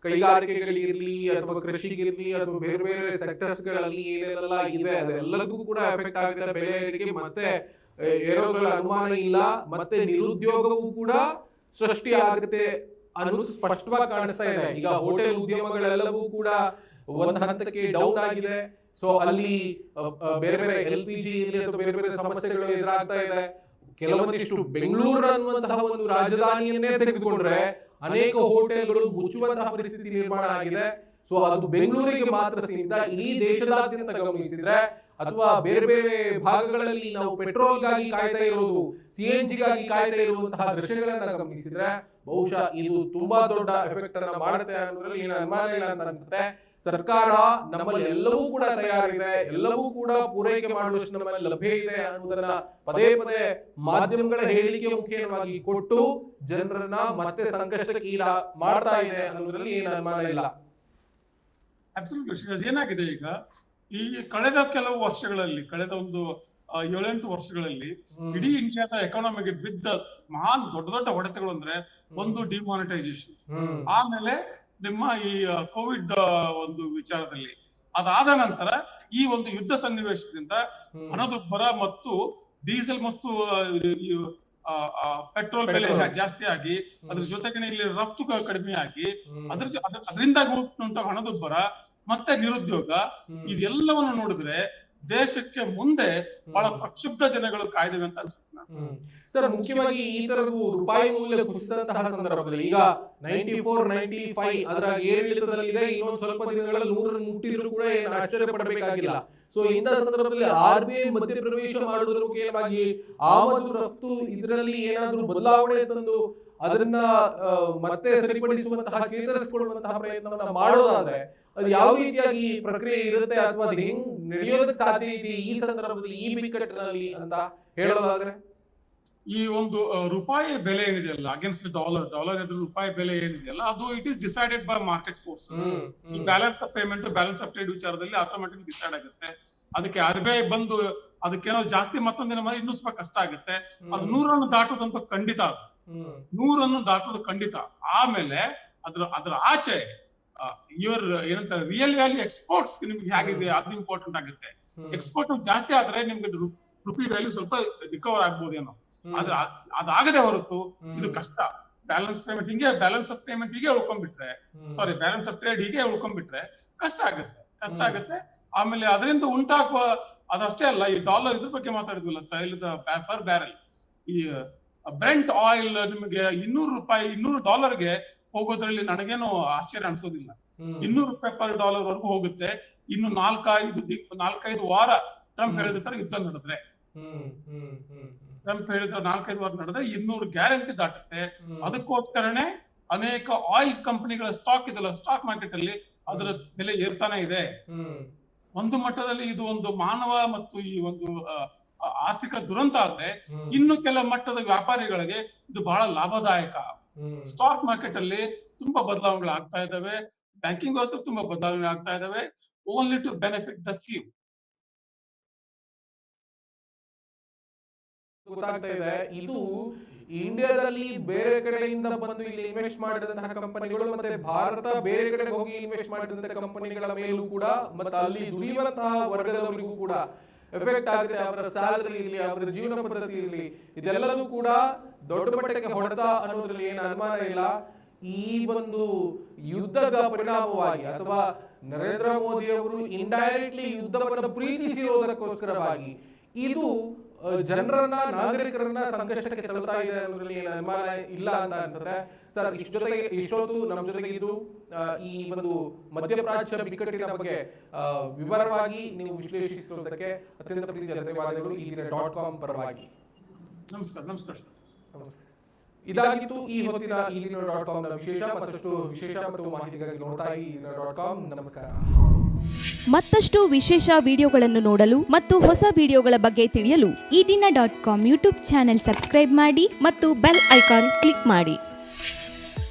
ಕೈಗಾರಿಕೆಗಳಿರ್ಲಿ ಅಥವಾ ಕೃಷಿಗಿರ್ಲಿ ಅಥವಾ ಬೇರೆ ಬೇರೆ ಸೆಕ್ಟರ್ಸ್ ಗಳಲ್ಲಿ ಏನೆಲ್ಲ ಇದೆ ಅದೆಲ್ಲದಕ್ಕೂ ಕೂಡ ಎಫೆಕ್ಟ್ ಆಗುತ್ತೆ. ಬೆಲೆ ಏರಿಕೆ ಮತ್ತೆ ಏರೋದ್ರಲ್ಲಿ ಅನುಮಾನ ಇಲ್ಲ. ಮತ್ತೆ ನಿರುದ್ಯೋಗವೂ ಕೂಡ ಸೃಷ್ಟಿ ಆಗುತ್ತೆ ಅನ್ನೋದು ಸ್ಪಷ್ಟವಾಗಿ ಕಾಣಿಸ್ತಾ ಇದೆ. ಈಗ ಹೋಟೆಲ್ ಉದ್ಯಮಗಳೆಲ್ಲವೂ ಕೂಡ ಒಂದು ಹಂತಕ್ಕೆ ಡೌನ್ ಆಗಿದೆ. ಸೊ ಅಲ್ಲಿ ಬೇರೆ ಬೇರೆ LPG ಇರಲಿ ಅಥವಾ ಬೇರೆ ಬೇರೆ ಸಮಸ್ಯೆಗಳು ಎದುರಾಗ್ತಾ ಇದೆ. ಕೆಲವೊಂದಿಷ್ಟು ಬೆಂಗಳೂರು ಅನ್ನುವಂತಹ ಒಂದು ರಾಜಧಾನಿಯನ್ನೇ ತೆಗೆದುಕೊಂಡ್ರೆ ಅನೇಕ ಹೋಟೆಲ್ಗಳು ಮುಚ್ಚುವಂತಹ ಪರಿಸ್ಥಿತಿ ನಿರ್ಮಾಣ ಆಗಿದೆ. ಸೊ ಅದು ಬೆಂಗಳೂರಿಗೆ ಮಾತ್ರ ಸೀಮಿತ. ಇಡೀ ದೇಶದಾದ್ಯಂತ ಗಮನಿಸಿದ್ರೆ ಅಥವಾ ಬೇರೆ ಬೇರೆ ಭಾಗಗಳಲ್ಲಿ ನಾವು ಪೆಟ್ರೋಲ್ಗಾಗಿ ಕಾಯ್ತಾ ಇರೋದು, CNG ಗಾಗಿ ಕಾಯ್ತಾ ಇರುವಂತಹ ದೃಶ್ಯಗಳನ್ನ ಗಮನಿಸಿದ್ರೆ ಬಹುಶಃ ಇದು ತುಂಬಾ ದೊಡ್ಡ ಎಫೆಕ್ಟ್ ಅನ್ನ ಮಾಡುತ್ತೆ ಅನ್ನೋದ್ರಲ್ಲಿ ಏನು ಅನುಮಾನ ಇಲ್ಲ ಅಂತ ಅನ್ಸುತ್ತೆ. ಸರ್ಕಾರ ನಮ್ಮಲ್ಲಿ ಎಲ್ಲವೂ ಕೂಡ ತಯಾರಿದೆ, ಎಲ್ಲವೂ ಕೂಡ ಪೂರೈಕೆ ಮಾಡುವಷ್ಟು ನಮ್ಮಲ್ಲಿ ಲಭ್ಯ ಇದೆ ಅನ್ನೋದನ್ನ ಪದೇ ಪದೇ ಮಾಧ್ಯಮಗಳ ಹೇಳಿಕೆ ಮುಖೇನವಾಗಿ ಕೊಟ್ಟು ಜನರನ್ನ ಮತ್ತೆ ಸಂಕಷ್ಟಕ್ಕೆ ಮಾಡ್ತಾ ಇದೆ ಅನ್ನೋದ್ರಲ್ಲಿ ಏನು ಅನುಮಾನ ಇಲ್ಲ. ಏನಾಗಿದೆ ಈಗ ಈ ಕಳೆದ ಕೆಲವು ವರ್ಷಗಳಲ್ಲಿ, ಕಳೆದ ಒಂದು 7-8 ವರ್ಷಗಳಲ್ಲಿ ಇಡೀ ಇಂಡಿಯಾದ ಎಕಾನಮಿಗೆ ಬಿದ್ದ ಮಹಾನ್ ದೊಡ್ಡ ದೊಡ್ಡ ಹೊಡೆತಗಳು ಅಂದ್ರೆ ಒಂದು ಡಿಮಾನಿಟೈಸೇಷನ್, ಆಮೇಲೆ ನಿಮ್ಮ ಈ ಕೋವಿಡ್ ಒಂದು ವಿಚಾರದಲ್ಲಿ, ಅದಾದ ನಂತರ ಈ ಒಂದು ಯುದ್ಧ ಸನ್ನಿವೇಶದಿಂದ ಹಣದುಬ್ಬರ ಮತ್ತು ಡೀಸೆಲ್ ಮತ್ತು ಪೆಟ್ರೋಲ್ ಬೆಲೆ ಜಾಸ್ತಿ ಆಗಿ ಅದ್ರ ಜೊತೆಗೆ ಇಲ್ಲಿ ರಫ್ತು ಕಡಿಮೆ ಆಗಿ ಅದರಿಂದಾಗಿ ಉಂಟಾಗ ಹಣದುಬ್ಬರ ಮತ್ತೆ ನಿರುದ್ಯೋಗ, ಇದೆಲ್ಲವನ್ನು ನೋಡಿದ್ರೆ ದೇಶಕ್ಕೆ ಮುಂದೆ ಬಹಳ ಪ್ರಕ್ಷುಬ್ಧ ದಿನಗಳು ಕಾಯ್ದಿವೆ ಅಂತ ಅನ್ಸುತ್ತೆ. ಸರ್, ಮುಖ್ಯವಾಗಿ ಈ ತರದ್ದು ರೂಪಾಯಿ ಮೌಲ್ಯ ಕುಸಿದಂತಹ ಸಂದರ್ಭದಲ್ಲಿ ಈಗ 94-95 ಅದರ ಏರಿಳಿತದಲ್ಲಿದೆ. ಇನ್ನೊಂದು ಸ್ವಲ್ಪ ದಿನಗಳಲ್ಲಿ 100 ಮುಟ್ಟಿದ್ರು ಕೂಡ ಏನು ಆಶ್ಚರ್ಯ ಪಡಬೇಕಾಗಿಲ್ಲ. ಸೊ ಇಂತಹ ಸಂದರ್ಭದಲ್ಲಿ RBI ಮಧ್ಯಪ್ರವೇಶ ಮಾಡುವುದರ ಮುಖೇನವಾಗಿ ಆಮದು ರಫ್ತು ಇದರಲ್ಲಿ ಏನಾದ್ರೂ ಬದಲಾವಣೆ ತಂದು ಅದನ್ನ ಮತ್ತೆ ಸರಿಪಡಿಸುವಂತಹ, ಚೇತರಿಸಿಕೊಳ್ಳುವಂತಹ ಪ್ರಯತ್ನವನ್ನ ಮಾಡೋದಾದ್ರೆ ಅದು ಯಾವ ರೀತಿಯಾಗಿ ಪ್ರಕ್ರಿಯೆ ಇರುತ್ತೆ ಅಥವಾ ಅದು ಹೆಂಗ್ ನಡೆಯೋದಕ್ಕೆ ಸಾಧ್ಯ ಇದೆ ಈ ಸಂದರ್ಭದಲ್ಲಿ, ಈ ಬಿಕ್ಕಟ್ಟಿನಲ್ಲಿ ಅಂತ ಹೇಳೋದಾದ್ರೆ? ಈ ಒಂದು ರೂಪಾಯಿ ಬೆಲೆ ಏನಿದೆಯಲ್ಲ ಅಗೇನ್ಸ್ಟ್ ಡಾಲರ್ ಎದುರು ರೂಪಾಯಿ ಬೆಲೆ ಏನಿದೆಯಲ್ಲ ಅದು it is decided by market forces. ಈ balance of payment balance of trade ವಿಚಾರದಲ್ಲಿ ಆಟೋಮೆಟಿಕ್ ಡಿಸೈಡ್ ಆಗುತ್ತೆ. ಅದಕ್ಕೆ RBI ಬಂದು ಅದಕ್ಕೇನೋ ಜಾಸ್ತಿ ಮತ್ತೊಂದಿನ ಮಾಡಿ ಇನ್ನೂ ಸ್ವಲ್ಪ ಕಷ್ಟ ಆಗುತ್ತೆ. ಅದು 100 ದಾಟೋದಂತೂ ಖಂಡಿತ, ಅದು 100 ದಾಟೋದು ಖಂಡಿತ. ಆಮೇಲೆ ಅದ್ರ ಆಚೆ ಯುವರ್ ಏನಂತಾರೆ ರಿಯಲ್ ವ್ಯಾಲ್ಯೂ ಎಕ್ಸ್ಪೋರ್ಟ್ಸ್ ನಿಮ್ಗೆ ಹೇಗಿದೆ ಅದು ಇಂಪಾರ್ಟೆಂಟ್ ಆಗುತ್ತೆ. ಎಕ್ಸ್ಪೋರ್ಟ್ ಜಾಸ್ತಿ ಆದ್ರೆ ನಿಮ್ಗೆ ರುಪಿ ವ್ಯಾಲ್ಯೂ ಸ್ವಲ್ಪ ರಿಕವರ್ ಆಗ್ಬೋದೇನೋ, ಆದ್ರೆ ಅದಾಗದೆ ಹೊರತು ಇದು ಕಷ್ಟ. ಬ್ಯಾಲೆನ್ಸ್ ಆಫ್ ಪೇಮೆಂಟ್ ಹೀಗೆ ಉಳ್ಕೊಂಡ್ಬಿಟ್ರೆ, ಸಾರಿ ಬ್ಯಾಲೆನ್ಸ್ ಆಫ್ ಟ್ರೇಡ್ ಹೀಗೆ ಉಳ್ಕೊಂಡ್ಬಿಟ್ರೆ ಕಷ್ಟ ಆಗುತ್ತೆ. ಆಮೇಲೆ ಅದರಿಂದ ಉಂಟಾಗುವ ಅದಷ್ಟೇ ಅಲ್ಲ, ಈ ಡಾಲರ್ ಇದ್ರ ಬಗ್ಗೆ ಮಾತಾಡಿದ್ವಲ್ಲ, ತೈಲದ ಪರ್ ಬ್ಯಾರೆಲ್, ಈ ಬ್ರೆಂಟ್ ಆಯಿಲ್ ನಿಮಗೆ $200 ಹೋಗೋದ್ರಲ್ಲಿ ನನಗೇನು ಆಶ್ಚರ್ಯ ಅನ್ಸೋದಿಲ್ಲ. $200 ಪರ್ ಡಾಲರ್ ವರೆಗೂ ಹೋಗುತ್ತೆ. ಇನ್ನು 4-5 ವಾರ ಟ್ರಂಪ್ ಹೇಳಿದ ತರ ಯುದ್ಧ ನಡೆದ್ರೆ, ಟ್ರಂಪ್ ಹೇಳಿದ 4-5 ವಾರ ನಡೆದ್ರೆ 200 ಗ್ಯಾರಂಟಿ ದಾಟುತ್ತೆ. ಅದಕ್ಕೋಸ್ಕರನೇ ಅನೇಕ ಆಯಿಲ್ ಕಂಪನಿಗಳ ಸ್ಟಾಕ್ ಇದೆಲ್ಲ, ಸ್ಟಾಕ್ ಮಾರ್ಕೆಟ್ ಅಲ್ಲಿ ಅದರ ಬೆಲೆ ಏರ್ತಾನೆ ಇದೆ. ಒಂದು ಮಟ್ಟದಲ್ಲಿ ಇದು ಒಂದು ಮಾನವ ಮತ್ತು ಈ ಒಂದು ಆರ್ಥಿಕ ದುರಂತ ಆದ್ರೆ, ಇನ್ನು ಕೆಲ ಮಟ್ಟದ ವ್ಯಾಪಾರಿಗಳಿಗೆ ಇದು ಬಹಳ ಲಾಭದಾಯಕ. ಸ್ಟಾಕ್ ಮಾರ್ಕೆಟ್ ಅಲ್ಲಿ ತುಂಬಾ ಬದಲಾವಣೆಗಳು ಆಗ್ತಾ ಇದಾವೆ, ಬ್ಯಾಂಕಿಂಗ್ ವ್ಯವಸ್ಥೆ ತುಂಬಾ ಬದಲಾವಣೆ ಆಗ್ತಾ ಇದಾವೆ, only to benefit the few. ಗೊತ್ತಾಗ್ತಾ ಇದೆ ಇದು ಇಂಡಿಯಾದಲ್ಲಿ ಬೇರೆ ಕಡೆಯಿಂದ ಬಂದು ಇಲ್ಲಿ ಇನ್ವೆಸ್ಟ್ ಮಾಡಿದಂತಹ ಕಂಪನಿಗಳು ಮತ್ತೆ ಭಾರತ ಬೇರೆ ಕಡೆಗೆ ಹೋಗಿ ಇನ್ವೆಸ್ಟ್ ಮಾಡಿದಂತಹ ಕಂಪನಿಗಳ ಮೇಲೂ ಕೂಡ ಮತ್ತೆ ಅಲ್ಲಿ ದುಡಿಯುವಂತಹ ವರ್ಗದವರಿಗೂ ಕೂಡ ಎಫೆಕ್ಟ್ ಆಗುತ್ತೆ. ಅವರ ಸ್ಯಾಲರಿ ಇರಲಿ, ಅವರ ಜೀವನ ಪದ್ಧತಿ ಇರಲಿ, ಇದೆಲ್ಲದೂ ಕೂಡ ದೊಡ್ಡ ಮಟ್ಟಕ್ಕೆ ಹೊಡೆತ ಅನ್ನೋದ್ರಲ್ಲಿ ಏನು ಅನುಮಾನ ಇಲ್ಲ. ಈ ಒಂದು ಯುದ್ಧದ ಪರಿಣಾಮವಾಗಿ ಅಥವಾ ನರೇಂದ್ರ ಮೋದಿ ಅವರು ಇಂಡೈರೆಕ್ಟ್ಲಿ ಯುದ್ಧವನ್ನು ಪ್ರೀತಿಸಿರೋದಕ್ಕೋಸ್ಕರವಾಗಿ ಇದು ಜನರನ್ನ, ನಾಗರಿಕರನ್ನ ಸಂಕಷ್ಟಕ್ಕೆ ತಳ್ಳುತ್ತಾ ಇದೆ ಅನ್ನೋದ್ರಲ್ಲಿ ಏನು ಅನುಮಾನ ಇಲ್ಲ ಅಂತ ಅನ್ಸುತ್ತೆ. ಸರ್, ಇಷ್ಟೊತ್ತು ನಮ್ಮ ಜೊತೆಗೆ ಇದು ಈ ಒಂದು ಮಧ್ಯಪ್ರಾಚ್ಯ ಬಿಕ್ಕಟ್ಟಿನ ಬಗ್ಗೆ ವಿವರವಾಗಿ ನೀವು ವಿಶ್ಲೇಷಿಸಿರುವುದಕ್ಕೆ ಅತ್ಯಂತ ಪ್ರೀತಿಯ ಧನ್ಯವಾದಗಳು ಈ ದಿನ .com ಪರವಾಗಿ. ನಮಸ್ಕಾರ. ಇದಾಗಿತ್ತು ಈ ಹೊತ್ತಿನ ಈ ದಿನ .com ನ ವಿಶೇಷ. ಮತ್ತಷ್ಟು ವಿಶೇಷ ಮತ್ತು ಮಾಹಿತಿಗಾಗಿ ನೋಡ್ತಾ ಈ ದಿನ .com. ನಮಸ್ಕಾರ. ಮತ್ತಷ್ಟು ವಿಶೇಷ ವಿಡಿಯೋಗಳನ್ನು ನೋಡಲು ಮತ್ತು ಹೊಸ ವಿಡಿಯೋಗಳ ಬಗ್ಗೆ ತಿಳಿಯಲು ಈ ದಿನ .com ಯೂಟ್ಯೂಬ್ ಚಾನೆಲ್ ಸಬ್ಸ್ಕ್ರೈಬ್ ಮಾಡಿ ಮತ್ತು ಬೆಲ್ ಐಕಾನ್ ಕ್ಲಿಕ್ ಮಾಡಿ.